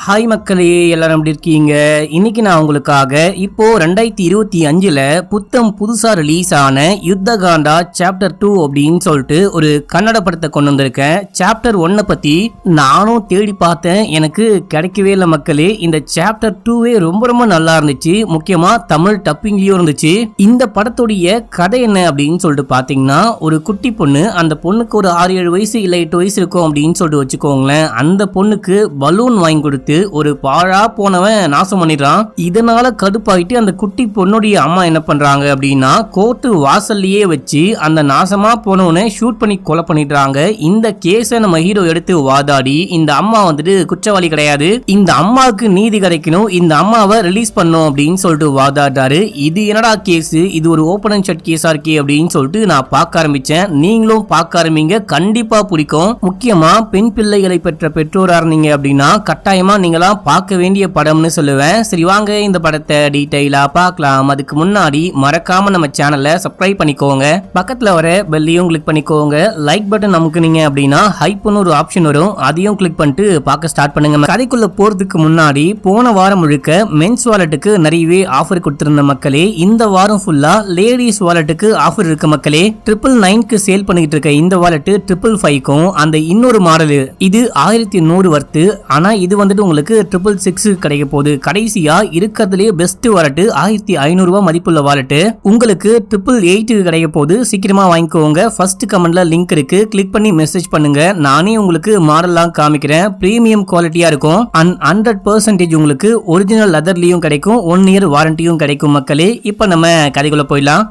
Hi மக்களே, எல்லாரும் எப்படி இருக்கீங்க? இன்னைக்கு நான் உங்களுக்காக இப்போ 2025ல புத்தம் புதுசா ரிலீஸ் ஆன யுத்தகாண்டா சாப்டர் 2 அப்படின்னு சொல்லிட்டு ஒரு கன்னட படத்தை கொண்டு வந்திருக்கேன். சாப்டர் 1 பத்தி நானும் தேடி பார்த்தேன், எனக்கு கிடைக்கவே இல்லை மக்களே. இந்த சாப்டர் 2வே ரொம்ப நல்லா இருந்துச்சு, முக்கியமா தமிழ் டப்பிங்லயும் இருந்துச்சு. இந்த படத்துடைய கதை என்ன அப்படின்னு சொல்லிட்டு பாத்தீங்கன்னா, ஒரு குட்டி பொண்ணு, அந்த பொண்ணுக்கு ஒரு 6-7 வயசு இல்ல 8 வயசு இருக்கும் அப்படின்னு சொல்லிட்டு வச்சுக்கோங்களேன். அந்த பொண்ணுக்கு பலூன் வாங்கி கொடுத்து ஒரு பாழா போனவன் நாசம் பண்ணிடுறான். இதனால கடுப்பாயிட்டு அந்த குட்டி பொண்ணுடைய அம்மா என்ன பண்றாங்க அப்படின்னா, கோர்ட்டு வாசல்லையே வச்சு அந்த நாசமா போனவனை ஷூட் பண்ணி கொலை பண்ணிடுறாங்க. இந்த கேஸை நம்ம ஹீரோ எடுத்து வாதாடி, இந்த அம்மா வந்துட்டு குற்றவாளி கிடையாது, இந்த அம்மாவுக்கு நீதி கிடைக்கணும், இந்த அம்மாவை ரிலீஸ் பண்ணும் அப்படின்னு சொல்லிட்டு வாதாடுறாரு. இது என்னடா கேஸ், இது ஒரு ஓபன் அண்ட் ஷட் கேஸா இருக்கே அப்படின்னு சொல்லிட்டு நான் பார்க்க ஆரம்பிச்சேன். நீங்களும் பார்க்க ஆரம்பிங்க, கண்டிப்பா பிடிக்கும். முக்கியமா பெண் பிள்ளைகளை பெற்ற பெற்றோரா இருந்தீங்க அப்படின்னா கட்டாயமா நீங்களா பார்க்க வேண்டிய படம்னு சொல்லுவேன். சரி வாங்க இந்த படத்தை டீடைலா பார்க்கலாம். அதுக்கு முன்னாடி மறக்காம நம்ம சேனலை சப்ஸ்கிரைப் பண்ணிக்கோங்க, பக்கத்துல வர பெல்லையும் கிளிக் பண்ணிக்கோங்க. லைக் பட்டன் அமுக்குனீங்க அப்படின்னா ஹைப்னு ஒரு ஆப்ஷன் வரும், அதையும் கிளிக் பண்ணிட்டு பார்க்க ஸ்டார்ட் பண்ணுங்க. கதைக்குள்ள போறதுக்கு முன்னாடி போன வாரம் முழுக்க மென்ஸ் வாலெட்டுக்கு நிறையவே ஆஃபர் கொடுத்திருந்த மக்களே, இந்த வாரம் ஃபுல்லா லேடிஸ் வாலெட்டுக்கு ஆஃபர் இருக்கு மக்களே. 999க்கு சேல் பண்ணிட்டு இருக்க இந்த வாலெட் 555க்கும் அந்த இன்னொரு மாடல் இது 1100 வர்த்து. ஆனா இது வந்துட்டு உங்களுக்கு 666 கிடைக்க போகுது. கடைசியா இருக்கிறதுலே பெஸ்ட் வாலெட் 1500 ரூபாய் மதிப்புள்ள வாலெட் உங்களுக்கு 888க்கு கிடைக்க போகுது. சீக்கிரமா வாங்கிக்கோங்க. ஃபர்ஸ்ட் கமெண்ட்ல லிங்க் இருக்கு, கிளிக் பண்ணி மெசேஜ் பண்ணுங்க. நானே உங்களுக்கு மாடல்லாம் காமிக்கிறேன். பிரீமியம் குவாலிட்டியா இருக்கும். 100% உங்களுக்கு ஒரிஜினல் லெதர்லயும் கிடைக்கும், 1 இயர் வாரண்டியும் கிடைக்கும் மக்களே. இப்ப நம்ம கதைக்குள்ள போயிடலாம்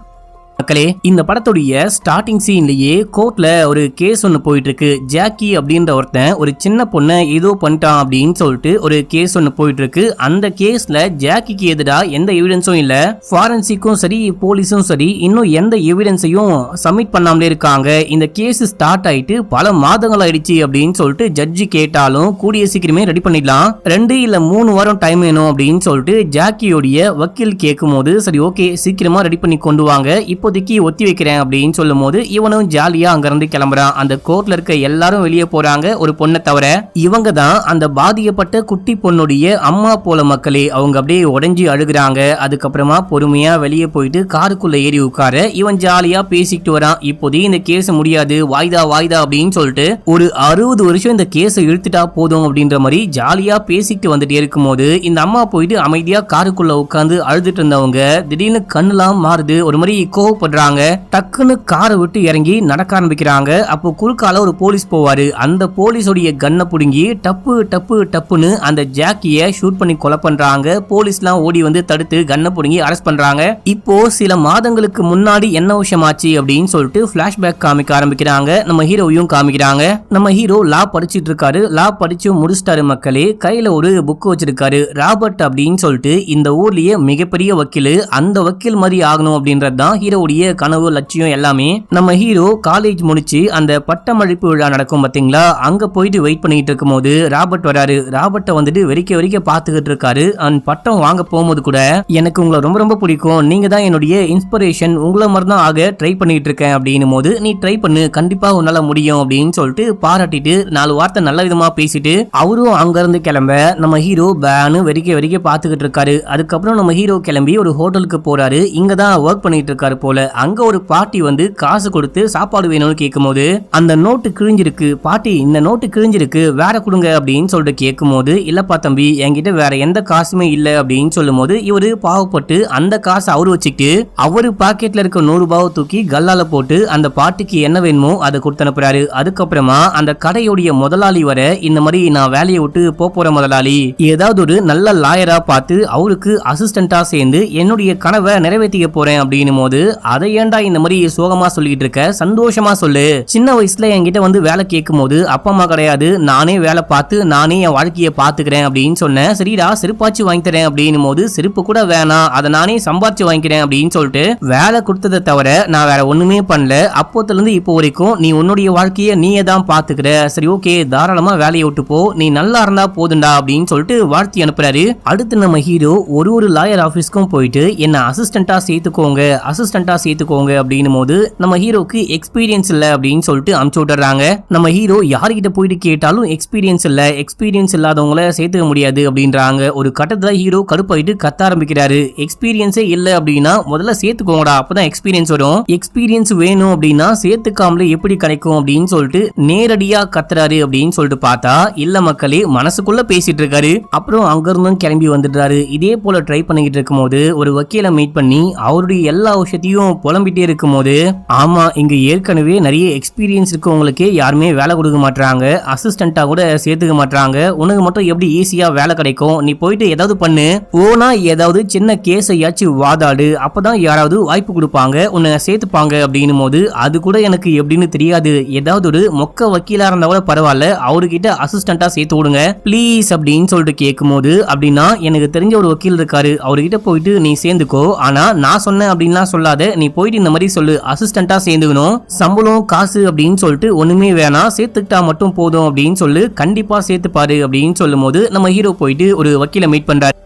மக்களே. இந்த படத்துடைய ஸ்டார்டிங் சீன்லயே கோர்ட்ல ஒரு கேஸ் ஒன்னு போயிட்டு இருக்கு. ஜாக்கி அப்படின்ற ஒருத்தன் ஒரு சின்ன பொண்ணை ஏதோ பண்ணிட்டான் அப்படின்னு சொல்லிட்டு ஒரு கேஸ் ஒன்னு போயிட்டு இருக்கு. அந்த கேஸ்ல ஜாக்கிக்கு எதிரா எந்த எவிடன்ஸும் இல்ல, ஃபாரன்சிக்கும் சரி போலீஸும் சரி இன்னும் எந்த எவிடன்ஸையும் சப்மிட் பண்ணாமலே இருக்காங்க. இந்த கேஸ் ஸ்டார்ட் ஆயிட்டு பல மாதங்கள் ஆயிடுச்சு அப்படின்னு சொல்லிட்டு ஜட்ஜி கேட்டாலும் கூடிய சீக்கிரமே ரெடி பண்ணிடலாம், 2 இல்ல 3 வாரம் டைம் வேணும் அப்படின்னு சொல்லிட்டு ஜாக்கியோடைய வக்கீல் கேட்கும் போது, சரி ஓகே சீக்கிரமா ரெடி பண்ணி கொண்டு வாங்க, இப்போதைக்கு ஒத்தி வைக்கிறேன் அப்படின்னு சொல்லும் போது இவனும் ஜாலியா அங்க இருந்து கிளம்புறான். அந்த கோர்ட்ல இருக்க எல்லாரும் வெளியே போறாங்க, ஒரு பொண்ணை தவிர. இவங்க தான் அந்த பாதிக்கப்பட்ட குட்டி பொண்ணுடைய அம்மா போல மக்களே. அவங்க அப்படியே உடைஞ்சி அழுகுறாங்க. அதுக்கப்புறமா பொறுமையா வெளியே போயிட்டு காருக்குள்ள ஏறி உட்கார இவன் ஜாலியா பேசிக்கிட்டு வரான். இப்போதைக்கு இந்த கேஸ் முடியாது, வாய்தா அப்படின்னு சொல்லிட்டு ஒரு 60 வருஷம் இந்த கேஸை இழுத்துட்டா போதும் அப்படின்ற மாதிரி ஜாலியா பேசிக்கிட்டு வந்துட்டே இருக்கும் போது இந்த அம்மா போயிட்டு அமைதியா காருக்குள்ள உட்காந்து அழுதுட்டு இருந்தவங்க திடீர்னு கண்ணுலாம் மாறுது, ஒரு மாதிரி படுறாங்க. டக்குன்னு காரை விட்டு இறங்கி நடக்க ஆரம்பிக்கிறாங்க. அப்போ குறுக்கால ஒரு போலீஸ் போவாரு. அந்த போலீஸோடைய கன்னை புடுங்கி டப்புன்னு அந்த ஜாக்கிய ஷூட் பண்ணி கொலை பண்றாங்க. போலீஸ்லாம் ஓடி வந்து தடுத்து கன்னை புடுங்கி அரெஸ்ட் பண்றாங்க. இப்போ சில மாதங்களுக்கு முன்னாடி என்ன விஷயம் ஆச்சு அப்படின்னு சொல்லிட்டு பிளாஷ்பேக் காமிக்க ஆரம்பிக்கிறாங்க. நம்ம ஹீரோவையும் காமிக்கிறாங்க. நம்ம ஹீரோ லா படிச்சிட்டு இருக்காரு. லா படிச்சு முடிச்சிட்டாரு மக்களே. கையில ஒரு புக் வச்சிருக்காரு. ராபர்ட் அப்படின்னு சொல்லிட்டு இந்த ஊர்லயே மிகப்பெரிய வக்கீல். அந்த வக்கீல் மாதிரி ஆகணும் அப்படின்றது தான் ஹீரோவுடைய கனவு, லட்சியம் எல்லாமே. நம்ம ஹீரோ காலேஜ் முடிச்சு அந்த பட்டமளிப்பு விழா நடக்கும் பாத்தீங்களா, அங்க போயிட்டு வெயிட் பண்ணிட்டு இருக்கும் போது ராபர்ட் வராரு. ராபர்ட்டை வந்துட்டு வெறிக்க பாத்துக்கிட்டு இருக்காரு. அந்த பட்டம் வாங்க போகும்போது கூட, எனக்கு உங்களை ரொம்ப பிடிக்கும், நீங்க தான் என்னுடைய இன்ஸ்பிரேஷன், உங்களை மாதிரி தான் ஆக ட்ரை பண்ணிட்டு இருக்கேன் அப்படின்னும் போது, நீ ட்ரை பண்ணு, கண்டிப்பா உன்னால முடியும் அப்படின்னு சொல்லிட்டு பாராட்டிட்டு 4 வார்த்தை நல்ல விதமா பேசிட்டு அவரும் அங்க இருந்து கிளம்ப நம்ம ஹீரோ பேனு வெறிக்க பாத்துக்கிட்டு இருக்காரு. அதுக்கப்புறம் நம்ம ஹீரோ கிளம்பி ஒரு ஹோட்டலுக்கு போறாரு. இங்க தான் ஒர்க் பண்ணிட்டு இருக்காரு போல. அங்க ஒரு பாட்டி வந்து காசு கொடுத்து சாப்பாடு வேணும்னு கேட்கும் போது, அந்த நோட்டு கிழிஞ்சிருக்கு பாட்டி, இந்த நோட்டு கிழிஞ்சிருக்கு, வேற கொடுங்க அப்படின்னு சொல்லிட்டு கேட்கும் போது, இல்லப்பா தம்பி என்கிட்ட வேற எந்த காசுமே இல்ல அப்படின்னு சொல்லும் போது இவரு பாவப்பட்டு அந்த காசை அவரு வச்சுக்கிட்டு அவரு பாக்கெட்ல இருக்க 100 ரூபாவை தூக்கி கல்லால போட்டு அந்த பாட்டிக்கு என்ன வேணுமோ அதை கொடுத்து அனுப்புறாரு. அதுக்கப்புறமா அந்த கடையுடைய முதலாளி வர, இந்த மாதிரி நான் வேலையை விட்டு போற முதலாளி, ஏதாவது ஒரு நல்ல லாயரா பார்த்து அவருக்கு அசிஸ்டண்டா சேர்ந்து என்னுடைய கனவை நிறைவேற்றிக்க போறேன் அப்படின்னும் போது, அதை ஏன்டா இந்த மாதிரி சோகமா சொல்லிட்டு இருக்க, சந்தோஷமா சொல்லு, சின்ன வயசுல என்கிட்ட வந்து வேலை கேட்கும் போது அப்பா அம்மா கிடையாது, நானே வேலை பார்த்து நானே என் வாழ்க்கையை பாத்துக்கிறேன் அப்படின்னு சொன்னேன். சரிடா செருப்பாச்சு வாங்கி தரேன் அப்படின்னும் போது, செருப்பு கூட வேணாம், அதை நானே சம்பாரிச்சு வாங்கிக்கிறேன் அப்படின்னு சொல்லிட்டு வேலை கொடுத்ததை தவிர நான் வேற ஒண்ணுமே பண்ணல, அப்போத்துல இருந்து இப்போ வரைக்கும் நீ உன்னுடைய வாழ்க்கையை நீயே தான் பாத்துக்கிற, சரி ஓகே தாராளமா வேலையை விட்டு போ, நீ நல்லா இருந்தா போதுண்டா அப்படின்னு சொல்லிட்டு வாழ்த்தி அனுப்புறாரு. அடுத்து நம்ம ஹீரோ ஒரு லாயர் ஆபீஸ்க்கும் போயிட்டு என்ன அசிஸ்டண்டா சேர்த்துக்கோங்க, அசிஸ்டண்டா அசிஸ்டண்டா சேர்த்துக்கோங்க அப்படின்னும் போது நம்ம ஹீரோக்கு எக்ஸ்பீரியன்ஸ் இல்ல அப்படின்னு சொல்லிட்டு அமுச்சு விட்டுறாங்க. நம்ம ஹீரோ யார்கிட்ட போயிட்டு கேட்டாலும் எக்ஸ்பீரியன்ஸ் இல்லாதவங்கள சேர்த்துக்க முடியாது அப்படின்றாங்க. ஒரு கட்டத்துல ஹீரோ கடுப்பாயிட்டு கத்த ஆரம்பிக்கிறாரு. எக்ஸ்பீரியன்ஸே இல்ல அப்படின்னா முதல்ல சேர்த்துக்கோங்கடா, அப்பதான் எக்ஸ்பீரியன்ஸ் வரும். எக்ஸ்பீரியன்ஸ் வேணும் அப்படின்னா சேர்த்துக்காமலே எப்படி கிடைக்கும் அப்படின்னு சொல்லிட்டு நேரடியா கத்துறாரு அப்படின்னு சொல்லிட்டு பார்த்தா இல்ல மக்களே, மனசுக்குள்ள பேசிட்டு இருக்காரு. அப்புறம் அங்க இருந்தும் கிளம்பி வந்துடுறாரு. இதே போல ட்ரை பண்ணிக்கிட்டு இருக்கும் போது ஒரு வக்கீல மீட் பண்ணி அவருடைய எல்லா விஷயத்தையும் புலம்பிட்டே இருக்கும் போது, ஆமா இங்க ஏற்கனவே நிறைய எக்ஸ்பீரியன்ஸ் இருக்கவங்களுக்கே யாருமே வேலை கொடுக்க மாட்டாங்க, அசிஸ்டண்டா கூட சேர்த்துக்க மாட்டாங்க, உனக்கு மட்டும் எப்படி ஈஸியா வேலை கிடைக்கும், நீ போயிட்டு ஏதாவது பண்ணு, ஓனா ஏதாவது சின்ன கேஸையாச்சும் வாதாடு, அப்பதான் யாராவது வாய்ப்பு கொடுப்பாங்க, உன்னை சேர்த்துப்பாங்க அப்படின்னும் போது அது கூட எனக்கு எப்படின்னு தெரியாது, ஏதாவது ஒரு மொக்க வக்கீலா இருந்தா கூட பரவாயில்ல, அவர்கிட்ட அசிஸ்டண்டா சேர்த்து விடுங்க ப்ளீஸ் அப்படின்னு சொல்லிட்டு கேட்கும் போது, அப்படின்னா எனக்கு தெரிஞ்ச ஒரு வக்கீல் இருக்காரு, அவர்கிட்ட போயிட்டு நீ சேர்ந்துக்கோ, ஆனா நான் சொன்னேன் அப்படின்லாம் சொல்லாத, நீ போயிட்டு இந்த மாதிரி சொல்லு, அசிஸ்டண்டா சேர்ந்துக்கணும், சம்பளம் காசு அப்படின்னு சொல்லிட்டு ஒண்ணுமே வேணாம், சேர்த்துக்கிட்டா மட்டும் போதும் அப்படின்னு சொல்லு, கண்டிப்பா சேர்த்துப்பாரு அப்படின்னு சொல்லும் போது நம்ம ஹீரோ போயிட்டு ஒரு வக்கீலை மீட் பண்றாரு.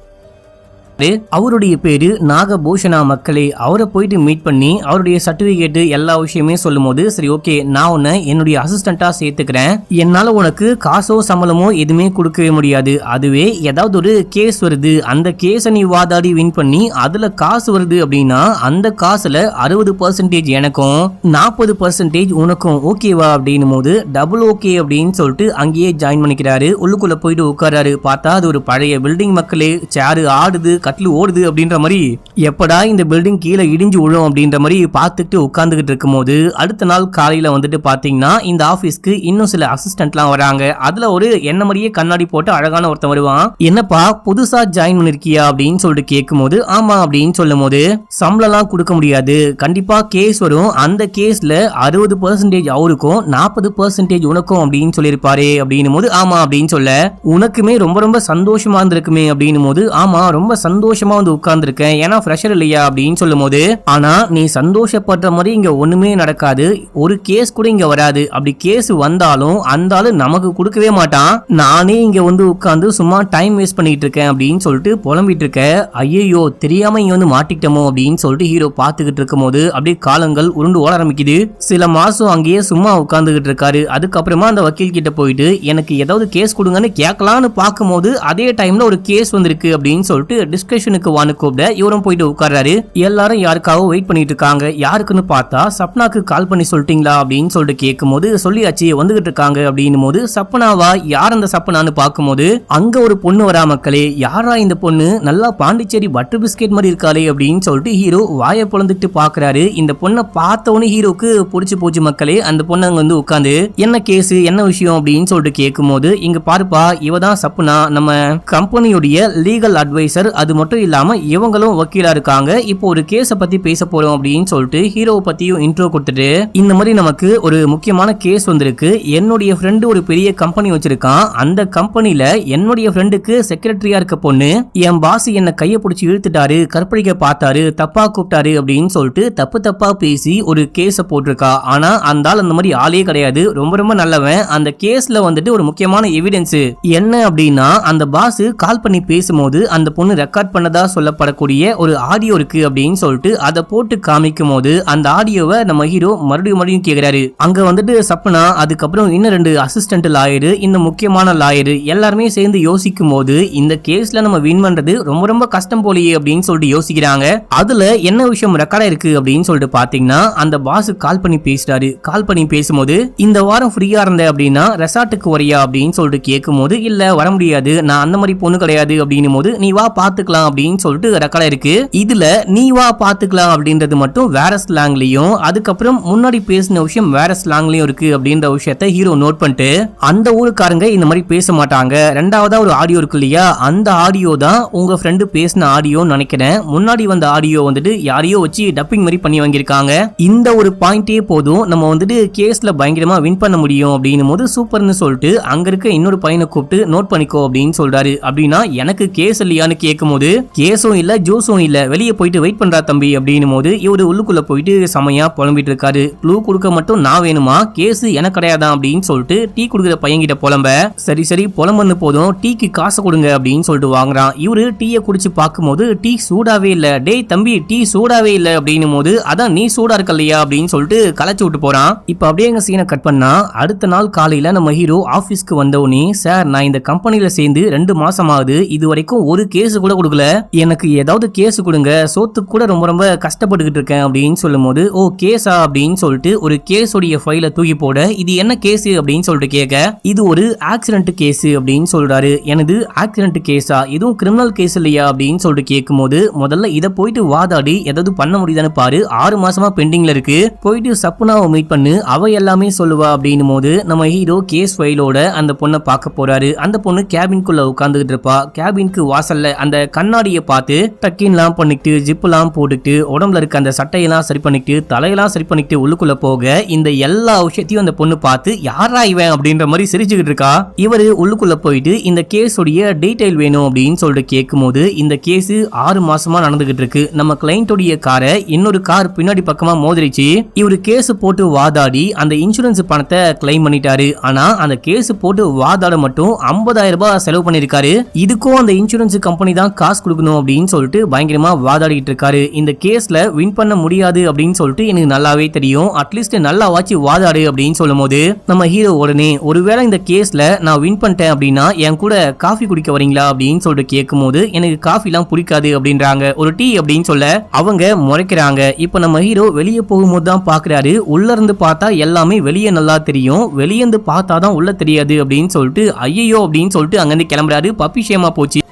அவருடைய பேரு நாகபூஷணா மக்களே. அவரை போயிட்டு மீட் பண்ணி அவருடைய சர்டிபிகேட் எல்லா விஷயமே சொல்லும் போது, சரி ஓகே நான் உன்னை என்னுடைய அசிஸ்டண்டா சேர்த்துக்கிறேன், என்னால உனக்கு காசோ சம்பளமோ எதுவுமே கொடுக்கவே முடியாது, அதுவே ஏதாவது ஒரு கேஸ் வருது, அந்த கேஸை நீ வாதாடி வின் பண்ணி அதுல காசு வருது அப்படின்னா அந்த காசுல 60% எனக்கும் 40% உனக்கும் ஓகேவா அப்படின்னும் போது டபுள் ஓகே அப்படின்னு சொல்லிட்டு அங்கேயே ஜாயின் பண்ணிக்கிறாரு. உள்ளுக்குள்ள போயிட்டு உட்காராரு. பார்த்தா அது ஒரு பழைய பில்டிங் மக்களே, சேரு ஆடுது, கட்டில் ஓடுது அப்படின்ற மாதிரி, எப்படா இந்த பில்டிங் கீழே இடிஞ்சு விழும் அப்படின்ற மாதிரி பார்த்துட்டு உட்கார்ந்துகிட்டு இருக்கும் போது அடுத்த நாள் காலையில வந்துட்டு பாத்தீங்கன்னா இந்த ஆபீஸ்க்கு இன்னும் சில அசிஸ்டன்ட்லாம் வராங்க. அதுல ஒரு என்ன மாதிரியே கண்ணாடி போட்டு அழகான ஒருத்தன் வருவான். என்னப்பா புதுசா ஜாயின் பண்ணிருக்கியா அப்படின்னு சொல்லிட்டு கேட்கும் போது, ஆமா அப்படின்னு சொல்லும் போது, சம்பளம்லாம் கொடுக்க முடியாது, கண்டிப்பா கேஸ் வரும், அந்த கேஸ்ல 60% அவருக்கும் 40% உனக்கும் அப்படின்னு சொல்லியிருப்பாரே அப்படின்னும் போது, ஆமா அப்படின்னு சொல்ல, உனக்குமே ரொம்ப ரொம்ப சந்தோஷமா இருந்திருக்குமே அப்படின்னும் போது, ஆமா ரொம்ப சந்தோஷமா வந்து உட்கார்ந்துருக்கேன், ஏன்னா ஃப்ரெஷர் இல்லையா அப்படின்னு சொல்லும் போது, ஆனா நீ சந்தோஷப்படுற மாதிரி இங்க ஒண்ணுமே நடக்காது, ஒரு கேஸ் கூட இங்க வராது, அப்படி கேஸ் வந்தாலும் அந்த ஆளு நமக்கு கொடுக்கவே மாட்டான், நானே இங்க வந்து உட்கார்ந்து சும்மா டைம் வேஸ்ட் பண்ணிட்டு இருக்கேன் அப்படின்னு சொல்லிட்டு புலம்பிட்டு இருக்க. ஐயோ தெரியாம இங்க வந்து மாட்டிக்கிட்டோமோ அப்படின்னு சொல்லிட்டு ஹீரோ பாத்துக்கிட்டு இருக்கும் போது அப்படியே காலங்கள் உருண்டு ஓட ஆரம்பிக்குது. சில மாசம் அங்கேயே சும்மா உட்கார்ந்துகிட்டு இருக்காரு. அதுக்கப்புறமா அந்த வக்கீல் கிட்ட போயிட்டு எனக்கு ஏதாவது கேஸ் கொடுங்கன்னு கேட்கலான்னு பார்க்கும் போது அதே டைம்ல ஒரு கேஸ் வந்திருக்கு அப்படின்னு சொல்லிட்டு டிஸ்கஷனுக்கு வான்னு கூப்பிட இவரும் போயிட்டு உட்கார்றாரு. எல்லாரும் யாருக்காக வெயிட் பண்ணிட்டு இருக்காங்க. யாருக்குன்னு பார்த்தா சப்னாக்கு கால் பண்ணி சொல்லிட்டீங்களா அப்படின்னு சொல்லிட்டு கேட்கும் போது, சொல்லியாச்சு வந்துகிட்டு இருக்காங்க அப்படின்னும் போது, சப்னாவா, யார் அந்த சப்னான்னு பார்க்கும் போது அங்க ஒரு பொண்ணு வரா மக்களே. யாரா இந்த பொண்ணு, நல்லா பாண்டிச்சேரி பட்டர் பிஸ்கெட் மாதிரி இருக்காளே அப்படின்னு சொல்லிட்டு ஹீரோ வாயை பொழந்துட்டு பாக்குறாரு. இந்த பொண்ணை பார்த்தவொன்னு ஹீரோக்கு பிடிச்சு போச்சு மக்களே. அந்த பொண்ணு அங்க வந்து உட்காந்து என்ன கேஸ் என்ன விஷயம் அப்படின்னு சொல்லிட்டு கேட்கும் போது, இங்க பாருப்பா இவதான் சப்னா, நம்ம கம்பெனியுடைய லீகல் அட்வைசர், அது மட்டும் இல்லாம இவங்களும் வக்கீலா இருக்காங்க, இப்போ ஒரு கேஸ பத்தி பேச போறோம் அப்படின்னு சொல்லிட்டு ஹீரோவை பத்தியும் இன்ட்ரோ கொடுத்துட்டு, இந்த மாதிரி நமக்கு ஒரு முக்கியமான கேஸ் வந்திருக்கு, என்னுடைய ஃப்ரெண்டு ஒரு பெரிய கம்பெனி வச்சிருக்கான், அந்த கம்பெனில என்னுடைய ஃப்ரெண்டுக்கு செக்ரட்டரியா இருக்க பொண்ணு என் பாஸ் என்ன கைய பிடிச்சி இழுத்துட்டாரு, கற்பழிக்க பார்த்தாரு, தப்பா கூப்பிட்டாரு அப்படின்னு சொல்லிட்டு தப்பு தப்பா பேசி ஒரு கேஸ போட்டிருக்கா. ஆனா அந்த ஆள் அந்த மாதிரி ஆளே கிடையாது, ரொம்ப ரொம்ப நல்லவன். அந்த கேஸ்ல வந்துட்டு ஒரு முக்கியமான எவிடன்ஸ் என்ன அப்படின்னா, அந்த பாஸ் கால் பண்ணி பேசும்போது அந்த பொண்ணு ரெக்கார்ட் பண்ணதா சொல்லப்படக்கூடிய ஒரு ஆடியோ இருக்கு அப்படின்னு சொல்லிட்டு அதை போட்டு காமிக்கும் போது அந்த ஆடியோவை நம்ம ஹீரோ மறுபடியும் கேக்குறாரு. அங்க வந்துட்டு சப்னா, அதுக்கப்புறம் இன்னும் 2 அசிஸ்டன்ட் லாயரு, இந்த முக்கியமான லாயரு எல்லாருமே சேர்ந்து யோசிக்கும் போது இந்த கேஸ்ல நம்ம வின் பண்றது ரொம்ப ரொம்ப கஷ்டம் போலியே அப்படின்னு சொல்லிட்டு யோசிக்கிறாங்க. அதுல என்ன விஷயம் ரெக்கார்டா இருக்கு அப்படின்னு சொல்லிட்டு பாத்தீங்கன்னா, அந்த பாஸ் கால் பண்ணி பேசுறாரு. கால் பண்ணி பேசும்போது, இந்த வாரம் ஃப்ரீயா இருந்த அப்படின்னா ரெசார்ட்டுக்கு வரியா அப்படின்னு சொல்லிட்டு கேட்கும் போது, இல்ல வர முடியாது, நான் அந்த மாதிரி பொண்ணு கிடையாது அப்படின்னும் போது, நீ வா பாத்துக்கலாம் அப்படின்னு சொல்லிட்டு ரெக்கார்டா இருக்கு. இதுல நீ வா பாத்துக்கலாம் அப்படின்றது மட்டும் வேற ஸ்லாங்லயும், அதுக்கப்புறம் முன்னாடி பேசின விஷயம் வேற ஸ்லாங்லயும் இருக்கு அப்படின்ற விஷயத்த ஹீரோ நோட் பண்ணிட்டு, அந்த ஊருக்காரங்க இந்த மாதிரி பேச மாட்டாங்க, ரெண்டாவதா ஒரு ஆடியோ இருக்கு இல்லையா, அந்த ஆடியோ தான் உங்க ஃப்ரெண்டு பேசின ஆடியோன்னு நினைக்கிறேன், முன்னாடி வந்த ஆடியோ வந்துட்டு யாரையோ வச்சு டப்பிங் மாதிரி பண்ணி வாங்கியிருக்காங்க, இந்த ஒரு பாயிண்டே போதும் நம்ம வந்துட்டு கேஸ்ல பயங்கரமா வின் பண்ண முடியும் அப்படின்னும் போது சூப்பர்னு சொல்லிட்டு அங்க இருக்க இன்னொரு பையனை கூப்பிட்டு நோட் பண்ணிக்கோ அப்படின்னு சொல்றாரு. அப்படின்னா எனக்கு கேஸ் இல்லையான்னு கேட்கும் போது கேஸும் இல்ல ஜூஸும் இல்ல, வெளியே போயிட்டு வெயிட் பண்றா தம்பி அப்படின்னும் போது இவரு உள்ளுக்குள்ள போயிட்டு செமையா புலம்பிட்டு இருக்காரு. க்ளூ கொடுக்க மட்டும் நான் வேணுமா, கேஸ் எனக்கு கிடையாதான் அப்படின்னு சொல்லிட்டு டீ குடுக்குற பையன்கிட்ட புலம்ப, சரி சரி புலம்பன்னு போதும், டீக்கு காசு கொடுங்க அப்படின்னு சொல்லிட்டு வாங்குறான். இவரு டீயை குடிச்சு பார்க்கும்போது டீ சூடாவே இல்ல. டேய் தம்பி டீ சூடாவே இல்ல அப்படின்னும் போது அதான் நீ சூடா இருக்க இல்லையா அப்படின்னு சொல்லிட்டு கலைச்சு விட்டு போறான். இப்ப அப்படியே எங்க சீனை கட் பண்ணா அடுத்த நாள் காலையில நம்ம ஹீரோ ஆபீஸ்க்கு வந்தவனே, சார் நான் இந்த கம்பெனில சேர்ந்து 2 மாசம் ஆகுது, இது வரைக்கும் ஒரு கேஸ் கூட கொடுக்கல, எனக்கு ஏதாவது கேஸ் கொடுங்க, சோத்துக்கு கூட ரொம்ப ரொம்ப கஷ்டப்பட்டுக்கிட்டு இருக்கேன் அப்படின்னு சொல்லும் போது, ஓ கேஸா அப்படின்னு சொல்லிட்டு ஒரு கேஸோடைய ஃபைல தூக்கி போட, இது என்ன கேஸ் அப்படின்னு சொல்லிட்டு கேட்க, இது ஒரு ஆக்சிடென்ட் கேஸ் அப்படின்னு சொல்றாரு. எனது ஆக்சிடென்ட் கேஸா, இதுவும் கிரிமினல் கேஸ் இல்லையா அப்படின்னு சொல்லிட்டு கேட்கும் போது, முதல்ல இதை போயிட்டு வாதாடி ஏதாவது பண்ண முடியுதான்னு பாரு, 6 மாசமா பெண்டிங்ல இருக்கு, போயிட்டு சப்புனாவை மீட் பண்ணு, அவ எல்லாமே சொல்லுவா அப்படின்னும் போது நம்ம ஹீரோ கேஸ் ஃபைலோட அந்த பொண்ணை பார்க்க போறாரு. அந்த பொண்ணு கேபின்குள்ள உட்கார்ந்துகிட்டு இருப்பா. கேபினுக்கு வாசல்ல அந்த கண்ணாடியை பார்த்து டக்கின்லாம் பண்ணிட்டு ஜிப்லாம் போட்டுட்டு உடம்புல இருக்க அந்த சட்டையெல்லாம் சரி பண்ணிட்டு தலையெல்லாம் சரி பண்ணிட்டு உள்ளுக்குள்ள போக, இந்த எல்லா விஷயத்தையும் அந்த பொண்ணு பார்த்து யாரா இவன் அப்படின்ற மாதிரி சிரிச்சுக்கிட்டு இருக்கா. இவரு உள்ளுக்குள்ள போயிட்டு இந்த கேஸோடைய டீடைல் வேணும் அப்படின்னு சொல்லிட்டு கேட்கும் போது, இந்த கேஸ் 6 மாசமா நடந்துகிட்டு இருக்கு, நம்ம கிளைண்டோடைய காரை இன்னொரு கார் பின்னாடி பக்கமா மோதிரிச்சு, இவரு கேஸ் போட்டு வாதாடி அந்த இன்சூரன்ஸ் பணத்தை கிளைம் பண்ணிட்டாரு. ஆனா அந்த கேஸ் போட்டு வாதாட மட்டும் 50,000 ரூபாய் செலவு பண்ணிருக்காரு. இதுக்கும் அந்த இன்சூரன்ஸ் கம்பெனி தான் காசு கொடுக்கணும் அப்படின்னு சொல்லிட்டு பயங்கரமா வாதாடிட்டு இருக்காரு. இந்த கேஸ்ல வின் பண்ண முடியாது அப்படின்னு சொல்லிட்டு எனக்கு நல்லாவே தெரியும், அட்லீஸ்ட் நல்லா வாட்சி வாதாடு அப்படின்னு சொல்லும் போது நம்ம ஹீரோ உடனே, ஒருவேளை இந்த கேஸ்ல நான் வின் பண்ணிட்டேன் அப்படின்னா என் கூட காஃபி குடிக்க வரீங்களா அப்படின்னு சொல்லிட்டு கேட்கும் போது, எனக்கு காஃபி எல்லாம் பிடிக்காது அப்படின்றாங்க. ஒரு டீ அப்படின்னு சொல்ல அவங்க முறைக்கிறாங்க. இப்ப நம்ம ஹீரோ வெளியே போகும்போது தான் பாக்குறாரு, உள்ள இருந்து பார்த்தா எல்லாமே வெளியே நல்லா தெரியும், வெளியே இருந்து பார்த்தாதான் உள்ள தெரியாது அப்படின்னு சொல்லிட்டு ஐயோ அப்படின்னு சொல்லிட்டு அங்கிருந்து கிளம்புறாரு. பப்பி ஷேமா போச்சு.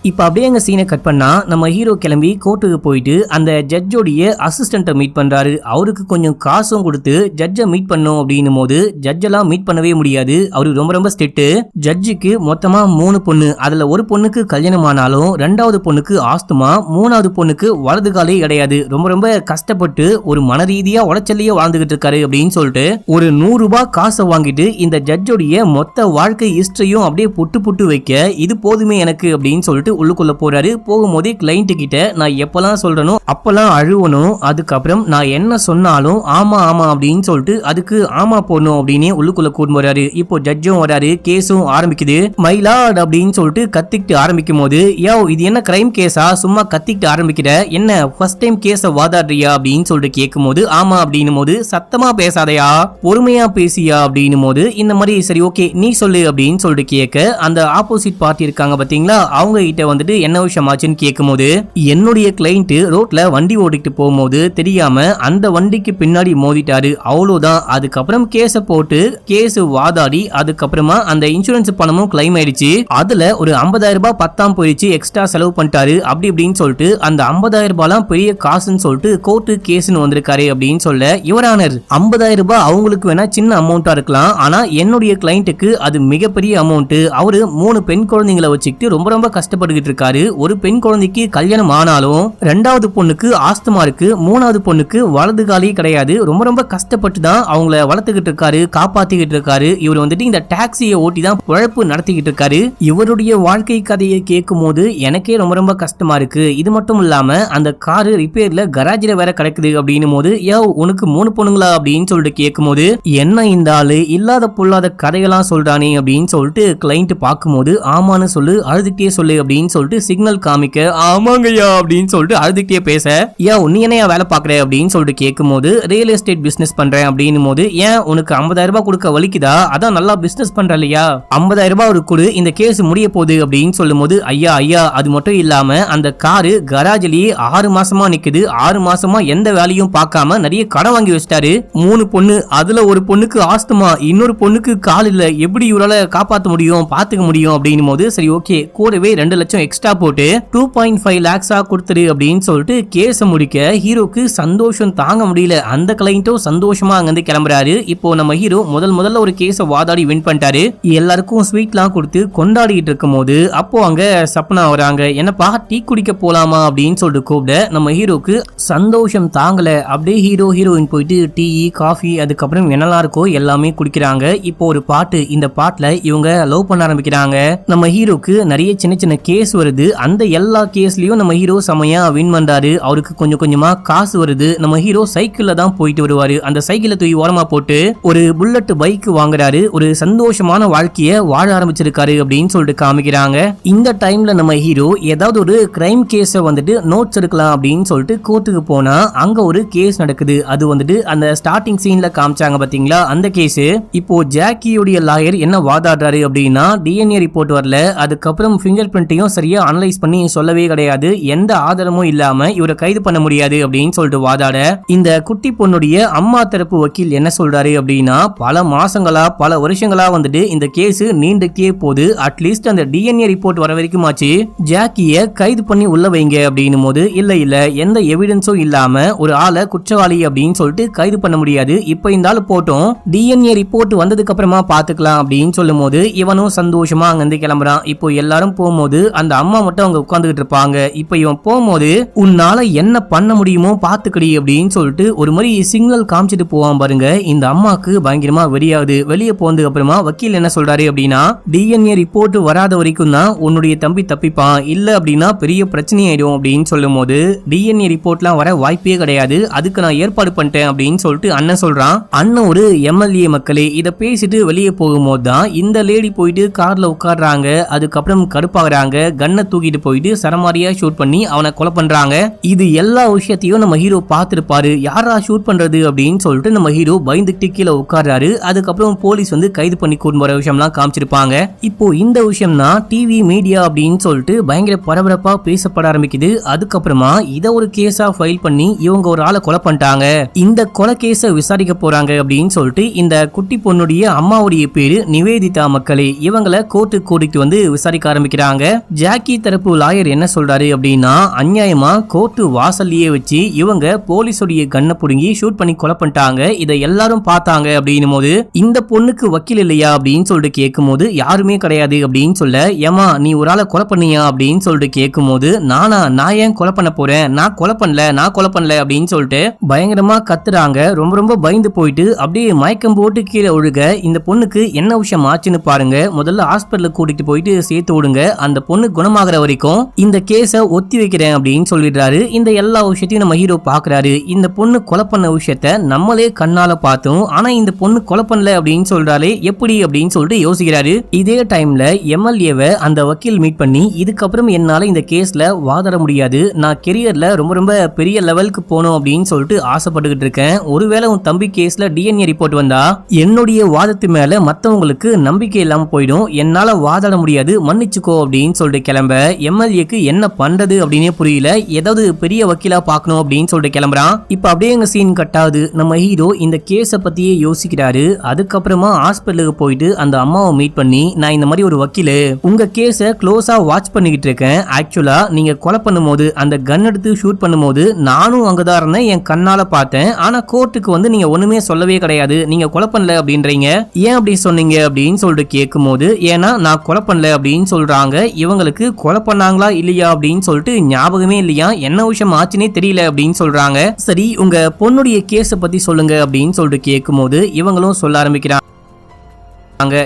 இப்ப அப்படியே எங்க சீனை கட் பண்ணா நம்ம ஹீரோ கிளம்பி கோர்ட்டுக்கு போயிட்டு அந்த ஜட்ஜோடைய அசிஸ்டன்ட்டை மீட் பண்றாரு. அவருக்கு கொஞ்சம் காசும் கொடுத்து ஜட்ஜை மீட் பண்ணும் அப்படின்னும் போது ஜட்ஜெல்லாம் மீட் பண்ணவே முடியாது, அவரு ரொம்ப ரொம்ப ஸ்ட்ரிக்ட். ஜட்ஜுக்கு மொத்தமா 3 பொண்ணு, அதுல ஒரு பொண்ணுக்கு கல்யாணம் ஆனாலும் 2வது பொண்ணுக்கு ஆஸ்துமா, 3வது பொண்ணுக்கு வலது காலே கிடையாது, ரொம்ப ரொம்ப கஷ்டப்பட்டு ஒரு மன ரீதியா உளைச்சலையே வாழ்ந்துகிட்டு இருக்காரு அப்படின்னு சொல்லிட்டு ஒரு 100 ரூபாய் காசை வாங்கிட்டு இந்த ஜட்ஜோடைய மொத்த வாழ்க்கை ஹிஸ்டரியும் அப்படியே புட்டு புட்டு வைக்க, இது போதுமே எனக்கு அப்படின்னு சொல்லிட்டு உள்ளுக்குள்ள போறாரு. போகும்போதே கிளைண்ட் கிட்ட நான் எப்பெல்லாம் சொல்றனோ அப்பெல்லாம் அழுவணும், அதுக்கப்புறம் நான் என்ன சொன்னாலும் ஆமா ஆமா அப்படின்னு சொல்லிட்டு அதுக்கு ஆமா போடணும் அப்படின்னு உள்ளுக்குள்ள கூட்டு வராரு. இப்போ ஜட்ஜும் வராரு, கேஸும் ஆரம்பிக்குது. மைலாட் அப்படின்னு சொல்லிட்டு கத்திக்கிட்டு ஆரம்பிக்கும் போது, யோ இது என்ன கிரைம் கேஸா, சும்மா கத்திக்கிட்டு ஆரம்பிக்கிற, என்ன ஃபர்ஸ்ட் டைம் கேஸ வாதாடுறியா அப்படின்னு சொல்லிட்டு கேட்கும் போது, ஆமா அப்படின்னும் போது சத்தமா பேசாதையா பொறுமையா பேசியா அப்படின்னும் போது, இந்த மாதிரி சரி ஓகே நீ சொல்லு அப்படின்னு சொல்லிட்டு கேட்க, அந்த ஆப்போசிட் பார்ட்டி இருக்காங்க பாத்தீங்களா, அவங்க கிட்ட வந்துட்டு என்ன விஷயம் ஆச்சுன்னு கேட்கும்போது, என்னுடைய கிளைண்ட் ரோட்ல வண்டி ஓடிட்டு போகும்போது தெரியாம அந்த வண்டிக்கு பின்னாடி மோதிட்டாரு, அவ்வளவுதான். அதுக்கப்புறம் கேஸ போட்டு கேஸ் வாதாடி அதுக்கப்புறமா அந்த இன்சூரன்ஸ் பணமும் கிளைம் ஆயிடுச்சு, அதுல ஒரு 50,000 ரூபாய் பத்தாம் போயிடுச்சு, எக்ஸ்ட்ரா செலவு பண்ணிட்டாரு அப்படி இப்படின்னு சொல்லிட்டு அந்த 50,000 ரூபாய்லாம் பெரிய காசுன்னு சொல்லிட்டு கோர்ட்டு கேஸ்னு வந்திருக்காரு அப்படின்னு சொல்ல, யுவரானர் 50,000 ரூபாய் அவங்களுக்கு வேணா சின்ன அமௌண்டா இருக்கலாம், ஆனா என்னுடைய கிளைண்ட்டுக்கு அது மிகப்பெரிய அமௌண்ட். அவரு 3 பெண் குழந்தைங்களை வச்சுக்கிட்டு ரொம்ப ரொம்ப கஷ்டப்பட்டுக்கிட்டு இருக்காரு. ஒரு பெண் குழந்தைக்கு கல்யாணம் ஆனாலும் 2வது பொண்ணுக்கு ஆஸ்துமா இருக்கு, 3வது பொண்ணுக்கு வலது காலே கிடையாது, ரொம்ப ரொம்ப கஷ்டப்பட்டு தான் அவங்கள வளர்த்துக்கிட்டு இருக்காரு, காப்பாத்திக்கிட்டு இருக்காரு. இவர் வந்துட்டு இந்த டாக்ஸியை ஓட்டி தான் உழைப்பு நடத்திக்கிட்டு இருக்காரு. இவருடைய வாழ்க்கை கதையை கேட்கும் போது எனக்கே ரொம்ப ரொம்ப கஷ்டமா இருக்கு. இது மட்டும் இல்லாம அந்த காரு ரிப்பேர்ல கராஜ்ல வேற கிடக்குது அப்படின்னும் போது, யோ உனக்கு 3 பொண்ணுங்களா அப்படின்னு சொல்லிட்டு கேட்கும் போது, என்ன இந்த ஆளு இல்லாத பொல்லாத கதையெல்லாம் சொல்றானே அப்படின்னு சொல்லிட்டு கிளைண்ட் பார்க்கும்போது, ஆமான்னு சொல்லு அழுதுகிட்டே சொல்லு அப்படின்னு சொல்லிட்டு சிக்னல் காமிக்க, ஆமாங்கய்யா அப்படின்னு சொல்லிட்டு அழுதுகிட்டே பேச, யா நீ என்னையா வேலை பாக்குற அப்படின்னு சொல்லிட்டு கேட்கும் போது, ரியல் எஸ்டேட் பிசினஸ் பண்றேன் அப்படின்னும் போது, ஏன் உனக்கு 50,000 ரூபாய் கொடுக்க வலிக்குதா, அதான் நல்லா பிசினஸ் பண்ற இல்லையா, 50,000 ரூபாய் ஒரு கொடு, இந்த கேஸ் முடிய போகுது அப்படின்னு சொல்லும் போது, ஐயா ஐயா அது மட்டும் இல்லாம அந்த காரு கராஜ்லயே 6 மாசமா நிக்குது, 6 மாசமா எந்த வேலையும் பார்க்காம நிறைய கடன் வாங்கி வச்சிட்டாரு, 3 பொண்ணு, அதுல ஒரு பொண்ணுக்கு ஆஸ்துமா, இன்னொரு பொண்ணுக்கு கால் இல்ல, எப்படி இவரால காப்பாற்ற முடியும் பாத்துக்க முடியும் அப்படின்னும் போது, சரி ஓகே கூடவே 2 லட்சம் எக்ஸ்ட்ரா போட்டு 2.5 lakhs கொடுத்துரு அப்படின்னு சொல்லிட்டு கேஸ முடிக்க, ஹீரோக்கு சந்தோஷம் தாங்க முடியல. அந்த கிளைண்ட்டும் சந்தோஷமா அங்கிருந்து கிளம்புறாரு. இப்போ நம்ம ஹீரோ முதல்ல ஒரு கேஸ வாதாடி வின் பண்ணிட்டாரு. எல்லாருக்கும் ஸ்வீட்லாம் கொடுத்து கொண்டாடிட்டு இருக்கும் போது அப்போ அங்க சப்னா வராங்க. என்னப்பா டீ குடிக்க போலாமா அப்படின்னு சொல்லிட்டு கூப்பிட, நம்ம ஹீரோக்கு சந்தோஷம் தாங்கல. அப்படியே ஹீரோயின் போயிட்டு டீ காஃபி அதுக்கப்புறம் என்னெல்லாம் இருக்கோ எல்லாமே குடிக்கிறாங்க. இப்போ ஒரு பாட்டு, இந்த பாட்டுல இவங்க லவ் பண்ண ஆரம்பிக்கிறாங்க. நம்ம ஹீரோக்கு நிறைய சின்ன சின்ன கேஸ் வருது. அந்த எல்லா கேஸ்லயும் நம்ம ஹீரோ செமையா வின் பண்றாரு. அவருக்கு கொஞ்சம் கொஞ்சமா காசு வருது. நம்ம ஹீரோ சைக்கிள்ல தான் போயிட்டு வருவாரு. அந்த சைக்கிளை தூக்கி ஓரமா போட்டு ஒரு புல்லட் பைக் வாங்குறாரு. ஒரு சந்தோஷமான வாழ்க்கைய வாழ ஆரம்பிச்சிருக்காரு அப்படின்னு சொல்லிட்டு காமிக்கிறாங்க. இந்த டைம்ல நம்ம ஹீரோ ஏதாவது ஒரு கிரைம் கேஸ வந்துட்டு நோட்ஸ் எடுக்கலாம் அப்படின்னு சொல்லிட்டு கோர்ட்டுக்கு போனா அங்க ஒரு கேஸ் நடக்குது. அது வந்துட்டு அந்த ஸ்டார்டிங் சீன்ல காமிச்சாங்க பாத்தீங்களா, அந்த கேஸ். இப்போ ஜாக்கியோடைய லாயர் என்ன வாதாடுறாரு அப்படின்னா, டிஎன்ஏ ரிப்போர்ட் வரல, அதுக்கப்புறம் ஃபிங்கர் பிரிண்ட்டையும் சரியா அனலைஸ் பண்ணி சொல்லவே கிடையாது, எந்த ஆதாரமும் இல்லாம இவரை கைது பண்ண முடியாது அப்படின்னு சொல்லிட்டு வாதாட, இந்த குட்டி பொண்ணுடைய அம்மா தரப்பு வக்கீல் என்ன சொல்றாரு அப்படின்னா, பல மாசங்களா பல வருஷங்களா வந்துட்டு இந்த கேஸ் நீண்டுக்கே போது, அட்லீஸ்ட் அந்த டிஎன்ஏ ரிப்போர்ட் வர வரைக்கும் ஆச்சு ஜாக்கிய கைது பண்ணி உள்ள வைங்க அப்படின்னும் போது, இல்ல எந்த எவிடன்ஸும் இல்லாம ஒரு ஆளை குற்றவாளி அப்படின்னு சொல்லிட்டு கைது பண்ண முடியாது, இப்ப இந்த ஆளு போட்டோம், டிஎன்ஏ ரிப்போர்ட் வந்ததுக்கு அப்புறமா பாத்துக்கலாம் அப்படின்னு சொல்லும் போது இவனும் சந்தோஷமா அங்கிருந்து கிளம்புறான். இப்போ எல்லாரும் போகும்போது அந்த அம்மா மட்டும் அவங்க உட்கார்ந்துகிட்டு இருப்பாங்க. இப்போ இவன் போகும்போது, உன்னால என்ன பண்ண முடியுமோ பாத்துக்கடி அப்படின்னு சொல்லிட்டு ஒரு மாதிரி சிக்னல் காமிச்சிட்டு போவான் பாருங்க. இந்த அம்மாக்கு பயங்கரமா வெறியாகுது. வெளியே போனதுக்கு அப்புறமா வக்கீல் என்ன சொல்றாரு அப்படின்னா, டிஎன்ஏ ரிப்போர்ட் வராத வரைக்கும் தான் உன்னுடைய தம்பி தப்பிப்பான், இல்ல அப்படின்னா பெரிய பிரச்சனை ஆயிடும் அப்படின்னு சொல்லும் போது, டிஎன்ஏ ரிப்போர்ட்லாம் வர வாய்ப்பே கிடையாது, அதுக்கு நான் ஏற்பாடு பண்ணிட்டேன் அப்படின்னு சொல்லிட்டு அண்ணன் சொல்றான். அண்ணன் ஒரு எம்எல்ஏ மக்களே. இதை பேசிட்டு வெளியே போகும்போது தான் இந்த லேடி போயிட்டு கார்ல உட்காடுறாங்க. அதுக்கப்புறம் கடுப்பாகிறாங்க. கண்ணை தூக்கிட்டு போயிட்டு சரமாரியா ஷூட் பண்ணி அவனை கொலை பண்றாங்க. இது எல்லா விஷயத்தையும் நம்ம ஹீரோ பார்த்திருப்பாரு. யாரா ஷூட் பண்றது அப்படின்னு சொல்லிட்டு நம்ம ஹீரோ பயந்துட்டு கீழே உட்கார்றாரு. அதுக்கப்புறம் போலீஸ் வந்து கைது பண்ணி கூட்டு வர விஷயம்லாம் காமிச்சிருப்பாங்க. இப்போ இந்த விஷயம்னா டிவி மீடியா அப்படின்னு சொல்லிட்டு பயங்கர பரபரப்பா பேசப்பட ஆரம்பிக்குது. அதுக்கப்புறமா இதை ஒரு கேஸா ஃபைல் பண்ணி இவங்க ஒரு ஆளை கொலை பண்ணிட்டாங்க, இந்த கொலை கேஸை விசாரிக்க போறாங்க அப்படின்னு சொல்லிட்டு இந்த குட்டி பொண்ணுடைய அம்மாவுடைய பேரு நிவேதிதா மக்களே. இவங்களை கோர்ட்டுக்கு கூட்டிட்டு வந்து விசாரிக்க ஆரம்பிக்கிறாங்க. ஜாக்கி தரப்பு லாயர் என்ன சொல்றாரு அப்படின்னா, அநியாயமா கோர்ட்டு வாசல்லையே வச்சு இவங்க போலீஸோடைய கண்ணை புடுங்கி ஷூட் பண்ணி கொலை பண்ணிட்டாங்க, இதை எல்லாரும் பார்த்தாங்க அப்படின்னும் போது, இந்த பொண்ணுக்கு வக்கீல் இல்லையா அப்படின்னு சொல்லிட்டு கேட்கும் போது, யாருமே கிடையாது அப்படின்னு சொல்ல, ஏமா நீ ஒரு ஆளை கொலை பண்ணியா அப்படின்னு சொல்லிட்டு கேட்கும் போது, நான் ஏன் கொலை பண்ண போறேன், நான் கொலை பண்ணல அப்படின்னு சொல்லிட்டு பயங்கரமா கத்துறாங்க. ரொம்ப பயந்து போயிட்டு அப்படியே மயக்கம் போட்டு கீழே ஒழுக. இந்த பொண்ணுக்கு என்ன விஷயம் ஆச்சுன்னு பாருங்க. முதல்ல ஹாஸ்பிட்டலுக்கு கூட்டிட்டு போயிட்டு சேர்த்து விடுங்க, அந்த பொண்ணு குணமாகற வரைக்கும் இந்த கேஸை ஒத்தி வைக்கிறேன் அப்படின்னு சொல்லிடுறாரு. இந்த எல்லா விஷயத்தையும் நம்ம ஹீரோ பாக்குறாரு. இந்த பொண்ணு கொலை பண்ண விஷயத்த நம்மளே கண்ணால பார்த்தோம், ஆனா இந்த பொண்ணு கொலை பண்ணல அப்படின்னு சொல்றாலே எப்படி அப்படின்னு சொல்லிட்டு யோசிக்கிறாரு. இதே டைம்ல எம்எல்ஏவை அந்த வக்கீல் மீட் பண்ணி, இதுக்கப்புறம் என்னால இந்த கேஸ்ல வாதாட முடியாது, நான் கெரியர்ல ரொம்ப பெரிய லெவலுக்கு போகணும் அப்படின்னு சொல்லிட்டு ஆசைப்பட்டுக்கிட்டு இருக்கேன், ஒருவேளை உன் தம்பி கேஸ்ல டிஎன்ஏ ரிப்போர்ட் வந்தா என்னுடைய வாதத்து மேல மத்தவங்களுக்கு நம்பிக்கை இல்லாம போயிடும், என்னால வாதாட முடியாது, மன்னிச்சுக்கோ அப்படின்னு சொல்லிட்டு கிளம்ப, எம்எல்ஏக்கு என்ன பண்றது அப்படின்னே புரியல, ஏதாவது பெரிய வக்கீலா பார்க்கணும் அப்படின்னு சொல்லிட்டு கிளம்புறான். இப்ப அப்படியே எங்க சீன் கட்டாது. நம்ம ஹீரோ இந்த கேஸ பத்தியே யோசிக்கிறாரு. அதுக்கப்புறமா ஹாஸ்பிட்டலுக்கு போயிட்டு அந்த அம்மாவை மீட் பண்ணி, நான் இந்த மாதிரி ஒரு வக்கீலு, உங்க கேஸ க்ளோஸா வாட்ச் பண்ணிக்கிட்டு இருக்கேன், ஆக்சுவலா நீங்க கொலை பண்ணும்போது அந்த கன் எடுத்து ஷூட் பண்ணும்போது நானும் அங்கதான் இருந்தேன், என் கண்ணால பார்த்தேன், ஆனா கோர்ட்டுக்கு வந்து நீங்க ஒண்ணுமே சொல்லவே கிடையாது, நீங்க கொலை பண்ணல அப்படின்றீங்க, ஏன் அப்படி சொன்னீங்க அப்படின்னு சொல்லிட்டு கேட்கும் போது, ஏன்னா நான் கொலை பண்ணல அப்படின்னு சொல்றாங்க. இவங்களுக்கு கொலை பண்ணாங்களா இல்லையா அப்படின்னு சொல்லிட்டு ஞாபகமே இல்லையா, என்ன விஷயம் ஆச்சுன்னே தெரியல அப்படின்னு சொல்றாங்க. சரி உங்க பொண்ணுடைய கேஸ பத்தி சொல்லுங்க அப்படின்னு சொல்லிட்டு கேட்கும் போது இவங்களும் சொல்ல ஆரம்பிக்கிறாங்க.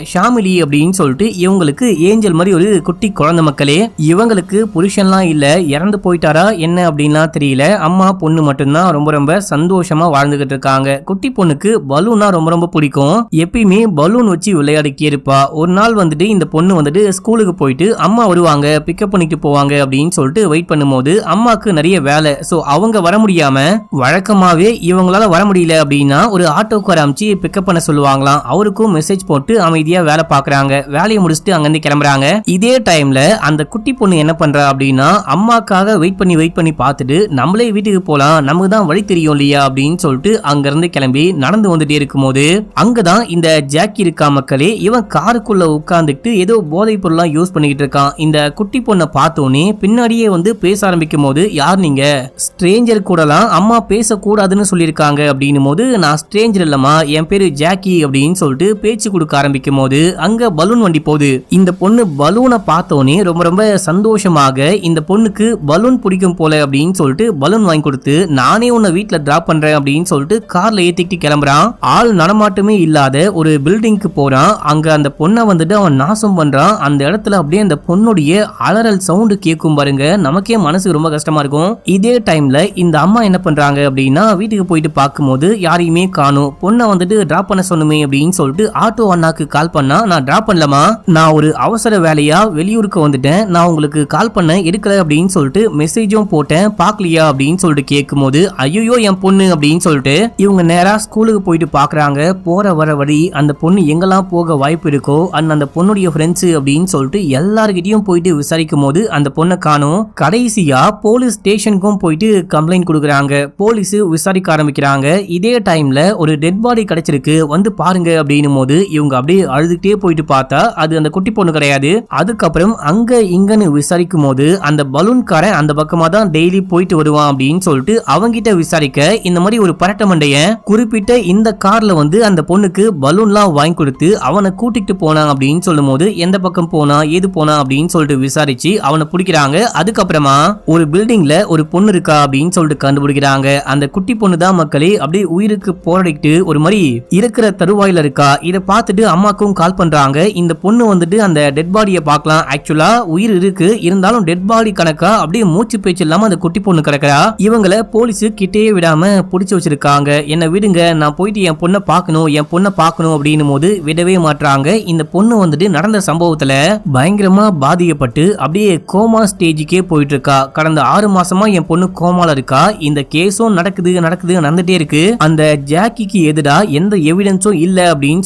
ஷாமிலி அப்படின்னு சொல்லிட்டு இவங்களுக்கு ஏஞ்சல் மாதிரி ஒரு குட்டி குழந்தை மக்களே. இவங்களுக்கு புருஷன்லாம் இல்ல, இறந்து போயிட்டாரா என்ன அப்படின்லாம் தெரியல, அம்மா பொண்ணு மட்டும்தான் ரொம்ப சந்தோஷமா வாழ்ந்துகிட்டு இருக்காங்க. குட்டி பொண்ணுக்கு பலூனா ரொம்ப பிடிக்கும், எப்பயுமே பலூன் வச்சு விளையாடிக்கே இருப்பா. ஒரு நாள் வந்துட்டு இந்த பொண்ணு வந்துட்டு ஸ்கூலுக்கு போயிட்டு அம்மா வருவாங்க பிக்கப் பண்ணிட்டு போவாங்க அப்படின்னு சொல்லிட்டு வெயிட் பண்ணும்போது அம்மாக்கு நிறைய வேலை, சோ அவங்க வர முடியாம வழக்கமாவே இவங்களால வர முடியல அப்படின்னா ஒரு ஆட்டோக்கார அமைச்சு பிக்கப் பண்ண சொல்லுவாங்களாம். அவருக்கும் மெசேஜ் போட்டு அமைதியா வேலை பாக்குறாங்க. வேலையை முடிச்சுட்டு அங்கிருந்து கிளம்புறாங்க. இதே டைம்ல அந்த குட்டி பொண்ணு என்ன பண்றா அப்படின்னா, அம்மாக்காக வெயிட் பண்ணி பார்த்துட்டு நம்மளே வீட்டுக்கு போலாம், நமக்கு தான் வழி தெரியும் இல்லையா அப்படின்னு சொல்லிட்டு அங்க இருந்து கிளம்பி நடந்து வந்துட்டே இருக்கும்போது அங்கதான் இந்த ஜாக்கி இருக்கா மக்களே. இவன் காருக்குள்ள உட்கார்ந்துட்டு ஏதோ போதை பொருள்லாம் யூஸ் பண்ணிக்கிட்டு இருக்கான். இந்த குட்டி பொண்ணை பார்த்தோன்னே பின்னாடியே வந்து பேச ஆரம்பிக்கும் போது, யார் நீங்க, ஸ்ட்ரேஞ்சர் கூடலாம் அம்மா பேசக்கூடாதுன்னு சொல்லியிருக்காங்க அப்படின்னும் போது, நான் ஸ்ட்ரேஞ்சர் இல்லம்மா, என் பேரு ஜாக்கி அப்படின்னு சொல்லிட்டு பேச்சு கொடுக்க ஆரம்பிக்க ஆரம்பிக்கும் போது அங்க பலூன் வண்டி போகுது. இந்த பொண்ணு பலூனை பார்த்தோன்னே ரொம்ப ரொம்ப சந்தோஷமாக இந்த பொண்ணுக்கு பலூன் பிடிக்கும் போல அப்படின்னு சொல்லிட்டு பலூன் வாங்கி கொடுத்து நானே உன்னை வீட்டுல டிராப் பண்றேன் அப்படின்னு சொல்லிட்டு கார்ல ஏத்திக்கிட்டு கிளம்புறான். ஆள் நடமாட்டமே இல்லாத ஒரு பில்டிங்க்கு போறான். அங்க அந்த பொண்ணை வந்துட்டு அவன் நாசம் பண்றான். அந்த இடத்துல அப்படியே அந்த பொண்ணுடைய அலறல் சவுண்டு கேட்கும் பாருங்க, நமக்கே மனசு ரொம்ப கஷ்டமா இருக்கும். இதே டைம்ல இந்த அம்மா என்ன பண்றாங்க அப்படின்னா வீட்டுக்கு போயிட்டு பார்க்கும்போது யாரையுமே காணும். பொண்ணை வந்துட்டு டிராப் பண்ண சொன்னுமே அப்படின்னு சொல்லிட்டு ஆட்டோ அண்ணாக்கு கால் பண்ணா, நான் டிராப் பண்ணலமா, நான் ஒரு அவசர வேலையா வெளியூருக்கு வந்துட்டேன், நான் உங்களுக்கு கால் பண்ண எடுக்கல அப்படின்னு சொல்லிட்டு மெசேஜும் போட்டேன், பாக்கலையா அப்படின்னு சொல்லிட்டு கேட்கும் போது ஐயோ என் பொண்ணு அப்படின்னு சொல்லிட்டு இவங்க நேரா ஸ்கூலுக்கு போயிட்டு பாக்குறாங்க. போற வர வழி அந்த பொண்ணு எங்கெல்லாம் போக வாய்ப்பு இருக்கோ அந்த பொண்ணுடைய ஃப்ரெண்ட்ஸ் அப்படின்னு சொல்லிட்டு எல்லார்கிட்டயும் போயிட்டு விசாரிக்கும் போது அந்த பொண்ணை காணும். கடைசியா போலீஸ் ஸ்டேஷனுக்கும் போயிட்டு கம்ப்ளைண்ட் கொடுக்குறாங்க. போலீஸ் விசாரிக்க ஆரம்பிக்கிறாங்க. இதே டைம்ல ஒரு டெட் பாடி கிடைச்சிருக்கு, வந்து பாருங்க அப்படின்னும் போது இவங்க அப்படியே அழுதுகிட்டே போயிட்டு பார்த்தா அது அந்த குட்டி பொண்ணு கிடையாது. அதுக்கப்புறம் அங்க இங்கன்னு விசாரிக்கும் போது அந்த பலூன்காரன் அந்த பக்கமா தான் டெய்லி போயிட்டு வருவான் அப்படின்னு சொல்லிட்டு அவங்கிட்ட விசாரிக்க இந்த மாதிரி ஒரு பரட்ட மண்டைய குறிப்பிட்ட இந்த கார்ல வந்து அந்த பொண்ணுக்கு பலூன்லாம் வாங்கி கொடுத்து அவனை கூட்டிட்டு போனாங்க அப்படின்னு சொல்லும் போது எந்த பக்கம் போனா ஏது போனா அப்படின்னு சொல்லிட்டு விசாரிச்சு அவனை பிடிக்கிறாங்க. அதுக்கப்புறமா ஒரு பில்டிங்ல ஒரு பொண்ணு இருக்கா அப்படின்னு சொல்லிட்டு கண்டுபிடிக்கிறாங்க. அந்த குட்டி பொண்ணு தான் மக்களே அப்படியே உயிருக்கு போராடிட்டு ஒரு மாதிரி இருக்கிற தருவாயில இருக்கா. இதை பார்த்துட்டு அம்மாக்கும் கால் பண்றாங்க. இந்த பொண்ணு வந்துட்டு அந்த டெட் பாடியை பார்க்கலாம், ஆக்சுவலா உயிர் இருக்கு, இருந்தாலும் டெட் பாடி கணக்கா அப்படியே மூச்சு பேச்சு இல்லாம அந்த குட்டி பொண்ணு கிடக்குறா. இவங்களை போலீஸ் கிட்டே விடாம பிடிச்சு வச்சிருக்காங்க. என்ன விடுங்க, நான் போயிட்டு என் பொண்ணை பார்க்கணும் அப்படின்னு போது விடவே மாட்டாங்க. இந்த பொண்ணு வந்துட்டு நடந்த சம்பவத்துல பயங்கரமா பாதிக்கப்பட்டு அப்படியே கோமா ஸ்டேஜுக்கே போயிட்டு இருக்கா. கடந்த 6 மாசமா என் பொண்ணு கோமால இருக்கா. இந்த கேஸும் நடந்துட்டே இருக்கு. அந்த ஜாக்கிக்கு எதிரா எந்த எவிடன்ஸும் இல்ல அப்படின்னு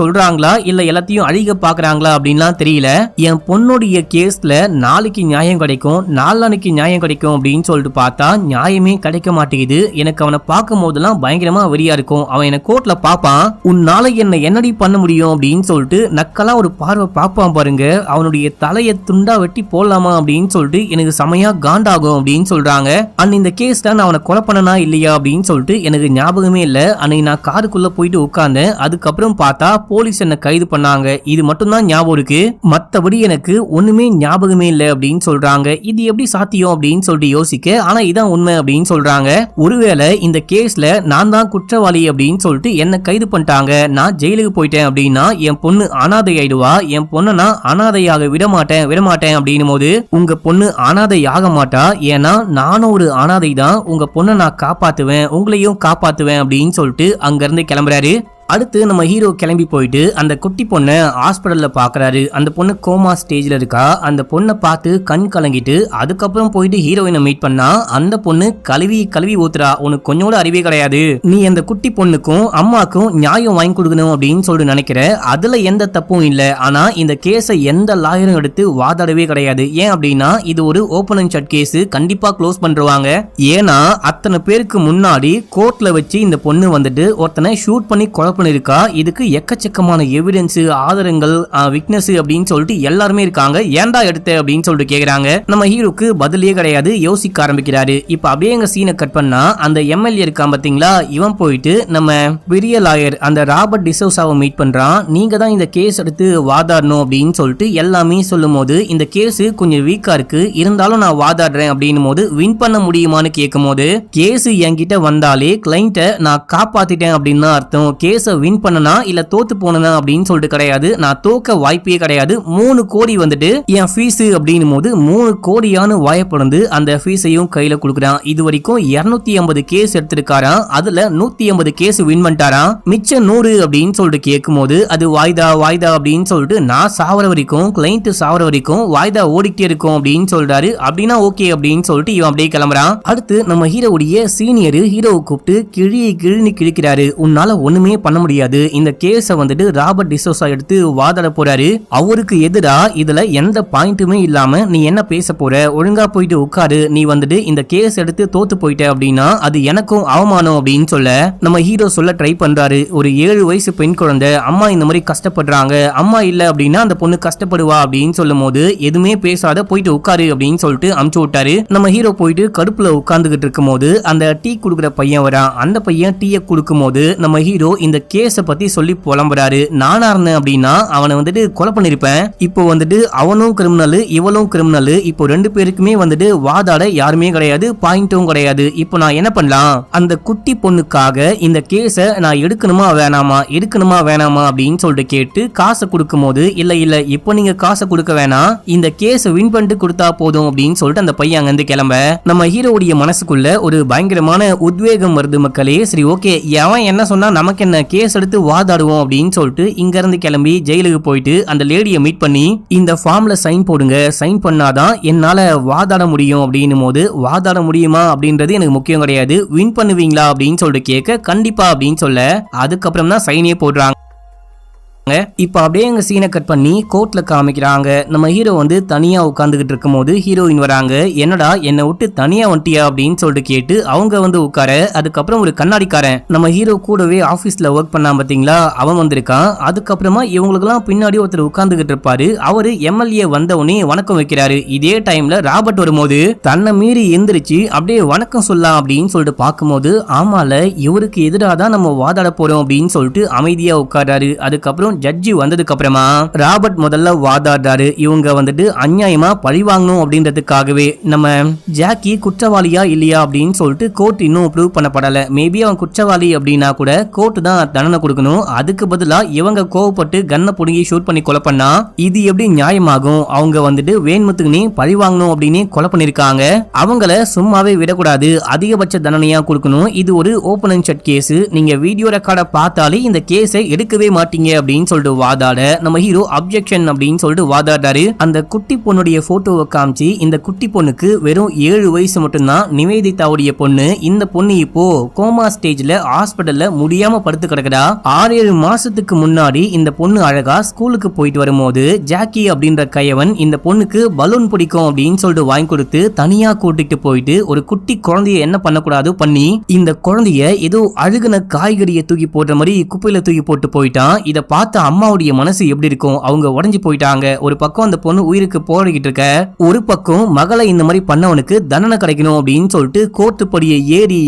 சொல்றாங்களா இல்ல எல்லாத்தையும் அழிக பாக்குறாங்களா அப்படின்லாம் தெரியல. என் பொண்ணுடைய கேஸ்ல நாளைக்கு நியாயம் கிடைக்கும், நாளானைக்கு நியாயம் கிடைக்கும் அப்படின்னு சொல்லிட்டு பார்த்தா நியாயமே கிடைக்க மாட்டேங்குது. எனக்கு அவனை பார்க்கும் போதெல்லாம் பயங்கரமா வெறியா இருக்கும். அவன் என்ன கோர்ட்ல பாப்பான், உன்னால என்ன என்னடி பண்ண முடியும் அப்படின்னு சொல்லிட்டு நக்கலா ஒரு பார்வை பாப்பான் பாருங்க. அவனுடைய தலையை துண்டா வெட்டி போடலாமா அப்படின்னு சொல்லிட்டு எனக்கு செமையா காண்டாகும் அப்படின்னு சொல்றாங்க. அன்னைக்கு இந்த கேஸ்ல நான் அவனை கொலை பண்ணனா இல்லையா அப்படின்னு சொல்லிட்டு எனக்கு ஞாபகமே இல்ல. அன்னைக்கு நான் காருக்குள்ள போயிட்டு உட்கார்ந்தேன். அதுக்கப்புறம் பார்த்தா போலீஸ் என்ன கைது பண்ணாங்க. இது மட்டும் தான் ஞாபகம் இருக்கு, மத்தபடி எனக்கு ஒண்ணுமே ஞாபகமே இல்ல அப்படின்னு சொல்றாங்க. இது எப்படி சாத்தியம் அப்படின்னு சொல்லிட்டு யோசிக்க, ஆனா இதான் உண்மை அப்படின்னு சொல்றாங்க. ஒருவேளை இந்த கேஸ்ல நான் தான் குற்றவாளி அப்படின்னு சொல்லிட்டு என்ன கைது பண்ணிட்டாங்க, நான் ஜெயிலுக்கு போயிட்டேன் அப்படின்னா என் பொண்ணு அனாதை ஆயிடுவா. என் பொண்ணை நான் அனாதையாக விட மாட்டேன் அப்படின்னு போது உங்க பொண்ணு அனாதை ஆக மாட்டா, ஏன்னா நானும் ஒரு அனாதை தான், உங்க பொண்ணை நான் காப்பாத்துவேன், உங்களையும் காப்பாத்துவேன் அப்படின்னு சொல்லிட்டு அங்க இருந்து கிளம்புறாரு. அடுத்து நம்ம ஹீரோ கிளம்பி போயிட்டு அந்த குட்டி பொண்ணை ஹாஸ்பிட்டல்ல பாக்குறாரு. அந்த பொண்ணு கோமா ஸ்டேஜ்ல இருக்கா. அந்த பொண்ணை பார்த்து கண் கலங்கிட்டு அதுக்கப்புறம் போயிட்டு ஹீரோயினை மீட் பண்ணா. அந்த பொண்ணு கழுவி ஊத்துறா, உனக்கு கொஞ்சோட அறிவே கிடையாது, நீ அந்த குட்டி பொண்ணுக்கும் அம்மாக்கும் நியாயம் வாங்கி கொடுக்கணும் அப்படின்னு சொல்லிட்டு நினைக்கிற, அதுல எந்த தப்பும் இல்ல, ஆனா இந்த கேஸை எந்த லாயரும் எடுத்து வாதாடவே கிடையாது. ஏன் அப்படின்னா இது ஒரு ஓபன் அண்ட் ஷட் கேஸ், கண்டிப்பா க்ளோஸ் பண்றாங்க. ஏன்னா அத்தனை பேருக்கு முன்னாடி கோர்ட்ல வச்சு இந்த பொண்ணு வந்துட்டு ஒருத்தனை ஷூட் பண்ணி கொலை இருக்கா. இதுக்கு எக்கச்சக்கமான எவிடன்ஸ், ஆதாரங்கள், விட்னஸ் அப்படின்னு சொல்லிட்டு எல்லாருமே இருக்காங்க. ஏன்டா எடுத்த அப்படின்னு சொல்லிட்டு கேக்குறாங்க. நம்ம ஹீரோக்கு பதிலே கிடையாது, யோசிக்க ஆரம்பிக்கிறாரு. இப்ப அப்படியே எங்க சீனை கட் பண்ணா அந்த எம்எல்ஏ இருக்கான் பாத்தீங்களா, இவன் போயிட்டு நம்ம பெரிய லாயர் அந்த ராபர்ட் டிசோசாவை மீட் பண்றான். நீங்க தான் இந்த கேஸ் எடுத்து வாதாடணும் அப்படின்னு சொல்லிட்டு எல்லாமே சொல்லும் போது இந்த கேஸ் கொஞ்சம் வீக்கா இருக்கு, இருந்தாலும் நான் வாதாடுறேன் அப்படின்னு போது வின் பண்ண முடியுமான்னு கேட்கும் போது கேஸ் என்கிட்ட வந்தாலே கிளைண்ட்டை நான் காப்பாத்திட்டேன் அப்படின்னு அர்த்தம். கேஸ் வின் பண்ணனா இல்ல தோத்து போனா அப்படின்னு சொல்லிட்டு கிடையாது, நான் தோக்க வாய்ப்பே கிடையாது. 3 கோடி வந்துட்டு என் ஃபீஸ் அப்படின்னும் போது 3 கோடியான வாய்ப்பிழந்து அந்த ஃபீஸையும் கையில கொடுக்குறான். இது வரைக்கும் 250 கேஸ் எடுத்திருக்காராம், அதுல 150 கேஸ் வின் பண்ணிட்டாராம். மிச்சம் 100 அப்படின்னு சொல்லிட்டு கேட்கும் போது அது வாய்தா அப்படின்னு சொல்லிட்டு நான் சாவர வரைக்கும் கிளைண்ட் சாவர வரைக்கும் வாய்தா ஓடிக்கிட்டே இருக்கும் அப்படின்னு சொல்றாரு. அப்படின்னா ஓகே அப்படின்னு சொல்லிட்டு இவன் அப்படியே கிளம்புறான். அடுத்து நம்ம ஹீரோவுடைய சீனியர் ஹீரோவை கூப்பிட்டு கிழின்னு கிழிக்கிறாரு. உன்னால ஒண்ணுமே பண்ண முடியாது, இந்த கேஸை வந்துட்டு ராபர்ட் டிசோசா எடுத்து வாதாட போறாரு. அவருக்கு எதிரா இதுல எந்த பாயிண்ட்டுமே இல்லாம நீ என்ன பேச போற, ஒழுங்கா போயிட்டு உட்காரு, நீ வந்துட்டு இந்த கேஸ் எடுத்து தோத்து போயிட்ட அப்படின்னா அது எனக்கும் அவமானம் அப்படின்னு சொல்ல நம்ம ஹீரோ சொல்ல ட்ரை பண்றாரு. ஒரு 7 வயசு பெண் குழந்தை, அம்மா இந்த மாதிரி கஷ்டப்படுறாங்க, அம்மா இல்ல அப்படின்னா அந்த பொண்ணு கஷ்டப்படுவா அப்படின்னு சொல்லும் போது எதுவுமே பேசாத போயிட்டு உட்காரு அப்படின்னு சொல்லிட்டு அமுச்சு விட்டாரு. நம்ம ஹீரோ போயிட்டு கடுப்புல உட்கார்ந்துகிட்டு இருக்கும் போது அந்த டீ குடுக்குற பையன் வரான். அந்த பையன் டீயை குடுக்கும் போது நம்ம ஹீரோ இந்த கேஸ பத்தி சொல்லி புலம்புறாரு. நானா இருந்தேன் அப்படின்னா அவனை வந்துட்டு கொலை பண்ணிருப்பேன். இப்போ வந்துட்டு அவனும் கிரிமினல் இவளும் கிரிமினல். இப்போ ரெண்டு பேருக்குமே வந்துட்டு வாதாட யாருமே கிடையாது, பாயிண்டும் கிடையாது. இப்போ நான் என்ன பண்ணலாம்? அந்த குட்டி பொண்ணுக்காக இந்த கேஸ நான் எடுக்கணுமா வேணாமா அப்படின்னு சொல்லிட்டு கேட்டு காசை கொடுக்கும் போது இல்ல இப்போ நீங்க காசை கொடுக்க வேணாம், இந்த கேஸ வின் பண்ணிட்டு கொடுத்தா போதும் அப்படின்னு சொல்லிட்டு அந்த பையன் அங்கிருந்து கிளம்ப நம்ம ஹீரோவுடைய மனசுக்குள்ள ஒரு பயங்கரமான உத்வேகம் வருது மக்களே. சரி ஓகே, எவன் என்ன சொன்னா நமக்கு என்ன, கேஸ் எடுத்து வாதாடுவோம் அப்படின்னு சொல்லிட்டு இங்க இருந்து கிளம்பி ஜெயிலுக்கு போயிட்டு அந்த லேடியை மீட் பண்ணி இந்த ஃபார்ம்ல சைன் போடுங்க, சைன் பண்ணாதான் என்னால வாதாட முடியும் அப்படின்னும் போது வாதாட முடியுமா அப்படின்றது எனக்கு முக்கியம் கிடையாது, வின் பண்ணுவீங்களா அப்படின்னு சொல்லிட்டு கேட்க கண்டிப்பா அப்படின்னு சொல்ல அதுக்கப்புறம் தான் சைனே போடுறாங்க. இப்ப அப்படியே எங்க சீனை கட் பண்ணி கோர்ட்ல காமிக்கிறாங்க. நம்ம ஹீரோ வந்து தனியா உட்கார்ந்துகிட்டு இருக்கும் போது ஹீரோயின் வராங்க. என்னடா என்னை விட்டு தனியா வந்துட்டியா அப்படின்னு சொல்லிட்டு கேட்டு அவங்க வந்து உட்கார. அதுக்கப்புறம் ஒரு கண்ணாடிக்காரன் நம்ம ஹீரோ கூடவே ஆபீஸ்ல ஒர்க் பண்ணா பாத்தீங்களா, அவன் வந்திருக்கான். அதுக்கப்புறமா இவங்களுக்கு எல்லாம் பின்னாடி ஒருத்தர் உட்கார்ந்துகிட்டு இருப்பாரு. அவரு எம்எல்ஏ வந்தவனே வணக்கம் வைக்கிறாரு. இதே டைம்ல ராபர்ட் வரும்போது தன்னை மீறி எந்திரிச்சு அப்படியே வணக்கம் சொல்லலாம் அப்படின்னு சொல்லிட்டு பார்க்கும்போது ஆமால இவருக்கு எதிராக தான் நம்ம வாதாட போறோம் அப்படின்னு சொல்லிட்டு அமைதியா உட்கார்றாரு. அதுக்கப்புறம் ஜட்ஜி வந்ததுக்கு அப்புறமா ராபர்ட் முதல்ல வாதாடுறாரு. இவங்க வந்துட்டு அநியாயமா பழி வாங்கணும் அப்படின்றதுக்காகவே நம்ம ஜாக்கி குற்றவாளியா இல்லையா அப்படின்னு சொல்லிட்டு கோர்ட் இன்னும் ப்ரூவ் பண்ணப்படல. மேபி அவன் குற்றவாளி அப்படின்னா கூட கோர்ட் தான் தண்டனை கொடுக்கணும். அதுக்கு பதிலா இவங்க கோவப்பட்டு கன்னை புடுங்கி ஷூட் பண்ணி கொலை பண்ணா இது எப்படி நியாயமாகும்? அவங்க வந்துட்டு வேண்முத்துக்குனே பழி வாங்கணும் அப்படின்னு கொலை பண்ணிருக்காங்க. அவங்கள சும்மாவே விடக்கூடாது, அதிகபட்ச தண்டனையா கொடுக்கணும். இது ஒரு ஓபன் அண்ட் ஷட் கேஸ். நீங்க வீடியோ ரெக்கார்ட பார்த்தாலே இந்த கேஸை எடுக்கவே மாட்டீங்க அப்படின்னு சொல்லிட்டு வாதாட நம்ம ஹீரோ அப்ஜெக்ஷன் அப்படின்னு சொல்லிட்டு வாதாடுறாரு. அந்த குட்டி பொண்ணுடைய போட்டோவை காமிச்சு இந்த குட்டி பொண்ணுக்கு வெறும் 7 வயசு மட்டும்தான், நிவேதிதாவுடைய பொண்ணு. இந்த பொண்ணு இப்போ கோமா ஸ்டேஜ்ல ஹாஸ்பிடல்ல முடியாம படுத்து கிடக்குறா. 6-7 மாசத்துக்கு முன்னாடி இந்த பொண்ணு அழகா ஸ்கூலுக்கு போயிட்டு வரும்போது ஜாக்கி அப்படின்ற கையவன் இந்த பொண்ணுக்கு பலூன் பிடிக்கும் அப்படின்னு சொல்லிட்டு வாங்கி கொடுத்து தனியா கூட்டிட்டு போயிட்டு ஒரு குட்டி குழந்தைய என்ன பண்ணக்கூடாது பண்ணி இந்த குழந்தைய ஏதோ அழுகுன காய்கறியை தூக்கி போடுற மாதிரி குப்பையில தூக்கி போட்டு போயிட்டான். இத பார்த்த அம்மாவுடைய மனசு எப்படி இருக்கும்? அவங்க உடஞ்சு போயிட்டாங்க. ஒரு பக்கம் அந்த பொண்ணு உயிருக்கு போராடிட்டு இருக்க, ஒரு பக்கம் மகளை இந்த மாதிரி பண்ணவனுக்கு தண்டனை கிடைக்கணும் அப்படின்னு சொல்லிட்டு கோர்ட்டு படியை ஏறி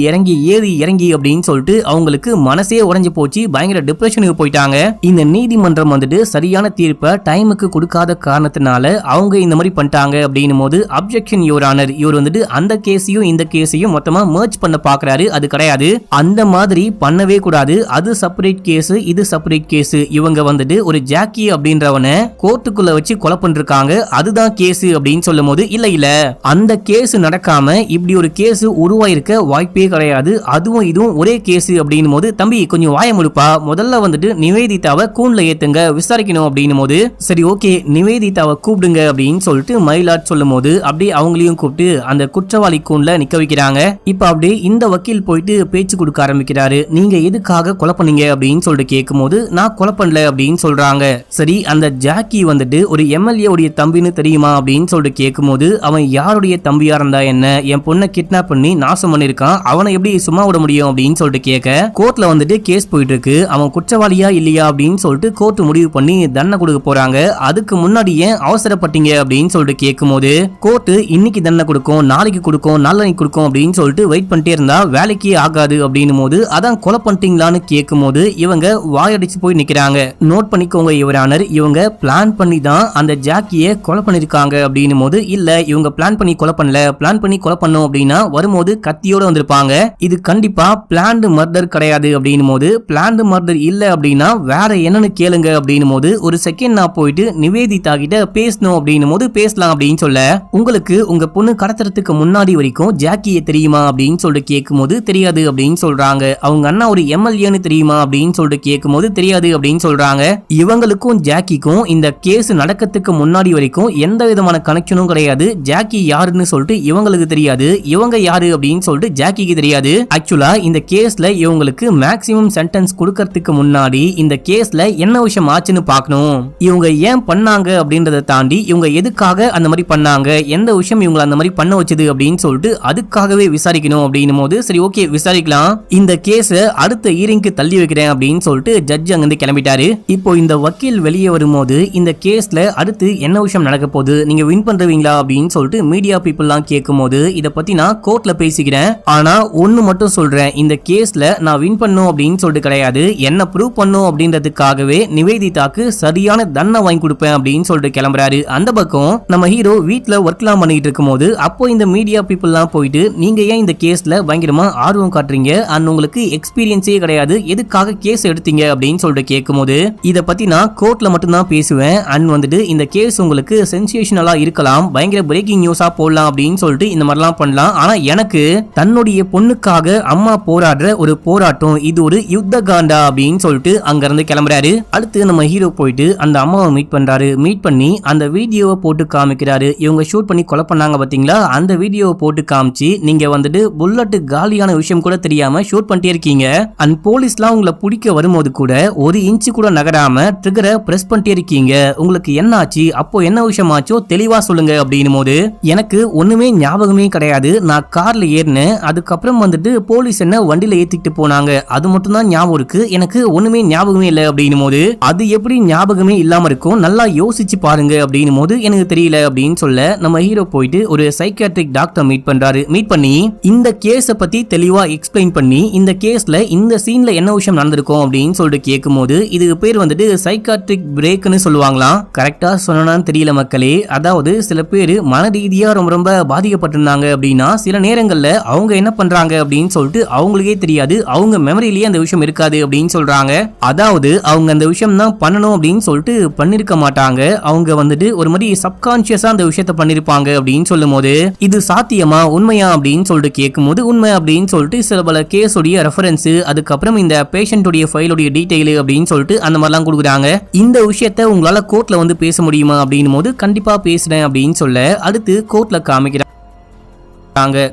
இறங்கி அப்படின்னு சொல்லிட்டு அவங்களுக்கு மனசே உடஞ்சு போச்சு. பயங்கர டிப்ரெஷனுக்கு போயிட்டாங்க. இந்த நீதிமன்றம் வந்துட்டு சரியான தீர்ப்பை டைமுக்கு கொடுக்காத காரணத்தினால அவங்க இந்த மாதிரி பண்ணிட்டாங்க அப்படின்னும் போது அப்ஜெக்ஷன் யுவர் ஆனர். இவர் வந்துட்டு அந்த கேஸையும் இந்த கேஸையும் மொத்தமா மர்ஜ் பண்ண பாக்குறாரு. அது கிடையாது, அந்த மாதிரி பண்ணவே கூடாது. அது செப்பரேட் கேஸ், இது செப்பரேட் கேஸ். இவங்க வந்துட்டு ஒரு ஜாக்கி அப்படின்றவன கோர்ட்டுக்குள்ள வச்சு கொலை பண்ணிருக்காங்க, அதுதான் கேஸ் அப்படின்னு சொல்லும் போது இல்ல அந்த கேஸ் நடக்காம இப்படி ஒரு கேஸ் உருவாயிருக்க வாய்ப்பே கிடையாது, அதுவும் இதுவும் ஒரே கேஸ் அப்படின்னும் போது தம்பி கொஞ்சம் வாய முழுப்பா, முதல்ல வந்துட்டு நிவேதிதாவை கூண்ல ஏத்துங்க விசாரிக்கணும் அப்படின்னும் போது சரி ஓகே நிவேதிதாவை கூப்பிடுங்க அப்படின்னு சொல்லிட்டு மயிலாட் சொல்லும் போது அப்படியே அவங்களையும் கூப்பிட்டு அந்த குற்றவாளி கூண்ல நிக்க வைக்கிறாங்க. இப்ப அப்படியே இந்த வக்கீல் போயிட்டு பேச்சு கொடுக்க ஆரம்பிக்கிறாரு. நீங்க எதுக்காக கொலை பண்ணீங்க அப்படின்னு சொல்லிட்டு கேட்கும் போது நான் கொலை பண்ணல அப்படின்னு சொல்றாங்க. சரி அந்த ஜாக்கி வந்துட்டு ஒரு எம்எல்ஏ உடைய தம்பின்னு தெரியுமா அப்படின்னு சொல்லிட்டு கேட்கும்போது அவன் யாருடைய தம்பியா இருந்தா என்ன, என் பொண்ணை கிட்னாப் பண்ணி நாசம் பண்ணிருக்கான், அவனை எப்படி சும்மா விட முடியும் அப்படின்னு சொல்லிட்டு கேட்க கோர்ட்ல வந்துட்டு கேஸ் போயிட்டு இருக்கு. அவன் குற்றவாளியா இல்லையா அப்படின்னு சொல்லிட்டு கோர்ட் முடிவு பண்ணி தண்டனை கொடுக்க போறாங்க. அதுக்கு முன்னாடி ஏன் அவசரப்பட்டீங்க அப்படின்னு சொல்லிட்டு கேட்கும்போது கோர்ட் இன்னைக்கு தண்டனை கொடுக்கும், நாளைக்கு கொடுக்கும், நாளைக்கு கொடுக்கும் அப்படின்னு சொல்லிட்டு வெயிட் பண்ணிட்டே இருந்தா வேலைக்கே ஆகாது அப்படின்னும் போது அதான் கொலை பண்ணிட்டீங்களான்னு கேட்கும் போது இவங்க வாயடிச்சு போய் நிக்கிறாங்க. நோட் பண்ணிக்கோங்க யுவர் ஆனர், இவங்க பிளான் பண்ணி தான் அந்த ஜாக்கியை கொலை பண்ணிருக்காங்க அப்படின்னும் போது இல்ல இவங்க பிளான் பண்ணி கொலை பண்ணல, பிளான் பண்ணி கொலை பண்ணோம் அப்படின்னா வரும்போது கத்தியோட வந்திருப்பாங்க, இது கண்டிப்பா பிளான்டு மர்டர் கிடையாது அப்படின்னும் போது பிளான்டு மர்டர் இல்ல அப்படின்னா வேற என்னன்னு கேளுங்க அப்படின்னும் போது ஒரு செகண்ட் நான் போயிட்டு நிவேதிதா கிட்ட பேசணும் அப்படின்னும் போது பேசலாம் அப்படின்னு சொல்ல உங்களுக்கு உங்க பொண்ணு கடத்துறதுக்கு முன்னாடி வரைக்கும் ஜாக்கியை தெரியுமா அப்படின்னு சொல்லிட்டு கேட்கும் போது தெரியாது அப்படின்னு சொல்றாங்க. அவங்க அண்ணா ஒரு எம்எல்ஏன்னு தெரியுமா அப்படின்னு சொல்லிட்டு கேட்கும் போது தெரியாது அப்படின்னு சொல்றாங்க. இவங்களுக்கும் ஜாக்கிக்கும் இந்த கேஸ் நடக்கிறதுக்கு முன்னாடி வரைக்கும் எந்த விதமான கனெக்ஷனும் கிடையாது. ஜாக்கி யாருன்னு சொல்லிட்டு இவங்களுக்கு தெரியாது, இவங்க யாரு அப்படின்னு சொல்லிட்டு ஜாக்கிக்கு தெரியாது. ஆக்சுவலா இந்த கேஸ்ல இவங்களுக்கு மேக்ஸிமம் சென்டென்ஸ் கொடுக்கறதுக்கு முன்னாடி இந்த கேஸ்ல என்ன விஷயம் ஆச்சுன்னு பார்க்கணும், இவங்க ஏன் பண்ணாங்க அப்படின்றத தாண்டி இவங்க எதுக்காக அந்த மாதிரி பண்ணாங்க, எந்த விஷயம் இவங்க அந்த மாதிரி பண்ண வச்சது அப்படின்னு சொல்லிட்டு அதுக்காகவே விசாரிக்கணும் அப்படின்னும் போது சரி ஓகே விசாரிக்கலாம், இந்த கேஸ அடுத்த ஹியரிங்க்கு தள்ளி வைக்கிறேன் அப்படின்னு சொல்லிட்டு ஜட்ஜ் அங்கிருந்து கிளம்பிட்டாரு. கிளம்புறாரு. இப்போ இந்த வக்கீல் வெளியே வரும்போது இந்த கேஸ்ல அடுத்து என்ன விஷயம் நடக்க போகுது, நீங்க வின் பண்றீங்களா அப்படின்னு சொல்லிட்டு மீடியா பீப்புள்லாம் கேட்கும்போது இத பத்தி நான் கோர்ட்ல பேசிக்கிறேன், ஆனா ஒன்னு மட்டும் சொல்றேன், இந்த கேஸ்ல நான் வின் பண்ணும் அப்படின்னு சொல்லிட்டு கிடையாது, என்ன ப்ரூவ் பண்ணும் அப்படின்றதுக்காகவே நிவேதிதாக்கு சரியான தண்டனை வாங்கி கொடுப்பேன் அப்படின்னு சொல்லிட்டு கிளம்புறாரு. அந்த பக்கம் நம்ம ஹீரோ வீட்ல ஒர்க்லாம் பண்ணிட்டு இருக்கும்போது அப்போ இந்த மீடியா பீப்புள்லாம் போயிட்டு நீங்க ஏன் இந்த கேஸ்ல பயங்கரமா ஆர்வம் காட்டுறீங்க, அண்ட் உங்களுக்கு எக்ஸ்பீரியன்ஸே கிடையாது, எதுக்காக கேஸ் எடுத்தீங்க அப்படின்னு சொல்லிட்டு கேட்கும்போது இத பத்தி நான் கோர்ட்ல மட்டும் தான் பேசுவேன், அண்ட் வந்துட்டு இந்த கேஸ் உங்களுக்கு சென்சேஷனலா இருக்கலாம், பயங்கர பிரேக்கிங் நியூஸா போடலாம் அப்படின்னு சொல்லிட்டு இந்த மாதிரிலாம் பண்ணலாம், ஆனா எனக்கு தன்னுடைய பொண்ணுக்காக அம்மா போராடுற ஒரு போராட்டம், இது ஒரு யுத்த காண்டா அப்படின்னு சொல்லிட்டு அங்க இருந்து கிளம்புறாரு. அடுத்து நம்ம ஹீரோ போயிட்டு அந்த அம்மாவை மீட் பண்றாரு. மீட் பண்ணி அந்த வீடியோவை போட்டு காமிக்கிறாரு. இவங்க ஷூட் பண்ணி கொலை பண்ணாங்க பாத்தீங்களா, அந்த வீடியோவை போட்டு காமிச்சு நீங்க வந்துட்டு புல்லட் காலியான விஷயம் கூட தெரியாம ஷூட் பண்ணிட்டே இருக்கீங்க, அண்ட் போலீஸ்லாம் உங்களை பிடிக்க வரும்போது கூட ஒரு இன்ச்சு கூட நகராம ட்ரிகரை பிரஸ் பண்ணிட்டே இருக்கீங்க, உங்களுக்கு என்ன ஆச்சு, அப்போ என்ன விஷயம் ஆச்சோ தெளிவா சொல்லுங்க அப்படின்னும் போது எனக்கு ஒண்ணுமே ஞாபகமே கிடையாது, நான் கார்ல ஏறினேன், அதுக்கப்புறம் வந்துட்டு போலீஸ் என்ன வண்டியில ஏத்திட்டு போனாங்க, அது மட்டும் தான் ஞாபகம் இருக்கு, எனக்கு ஒண்ணுமே ஞாபகமே இல்லை அப்படின்னும் போது அது எப்படி ஞாபகமே இல்லாம இருக்கும், நல்லா யோசிச்சு பாருங்க அப்படின்னும் போது எனக்கு தெரியல அப்படின்னு சொல்ல நம்ம ஹீரோ போயிட்டு ஒரு சைக்கியாட்ரிக் டாக்டர் மீட் பண்றாரு. மீட் பண்ணி இந்த கேஸ பத்தி தெளிவா எக்ஸ்பிளைன் பண்ணி இந்த கேஸ்ல இந்த சீன்ல என்ன விஷயம் நடந்திருக்கும் அப்படின்னு சொல்லிட்டு கேட்கும்போது இதுக்கு பேர் வந்துட்டு சைக்காட்ரிக் பிரேக்னு சொல்லுவாங்களாம். கரெக்டா சொன்னான்னு தெரியல மக்களே, அதாவது சில பேர் மன ரீதியா ரொம்ப ரொம்ப பாதிக்கப்பட்டிருந்தாங்க அப்படின்னா சில நேரங்கள்ல அவங்க என்ன பண்றாங்க அப்படின்னு சொல்லிட்டு அவங்களுக்கே தெரியாது, அவங்க மெமரியிலேயே அந்த விஷயம் இருக்காது அப்படின்னு சொல்றாங்க. அதாவது அவங்க அந்த விஷயம் தான் பண்ணணும் அப்படின்னு சொல்லிட்டு பண்ணிருக்க மாட்டாங்க, அவங்க வந்துட்டு ஒரு மாதிரி சப்கான்சியஸா அந்த விஷயத்த பண்ணிருப்பாங்க அப்படின்னு சொல்லும் போது இது சாத்தியமா உண்மையா அப்படின்னு சொல்லிட்டு கேட்கும்போது உண்மை அப்படின்னு சொல்லிட்டு சில பல கேஸோடைய ரெஃபரன்ஸ், அதுக்கப்புறம் இந்த பேஷண்டோடைய ஃபைலோடைய டீடைல் அப்படின்னு சொல்லிட்டு அந்த மாதிரிலாம் கொடுக்குறாங்க. இந்த விஷயத்த உங்களால கோர்ட்ல வந்து பேச முடியுமா அப்படின்னும் போது கண்டிப்பா பேசுறேன் அப்படின்னு சொல்ல அடுத்து கோர்ட்ல காமிக்கிறாங்க.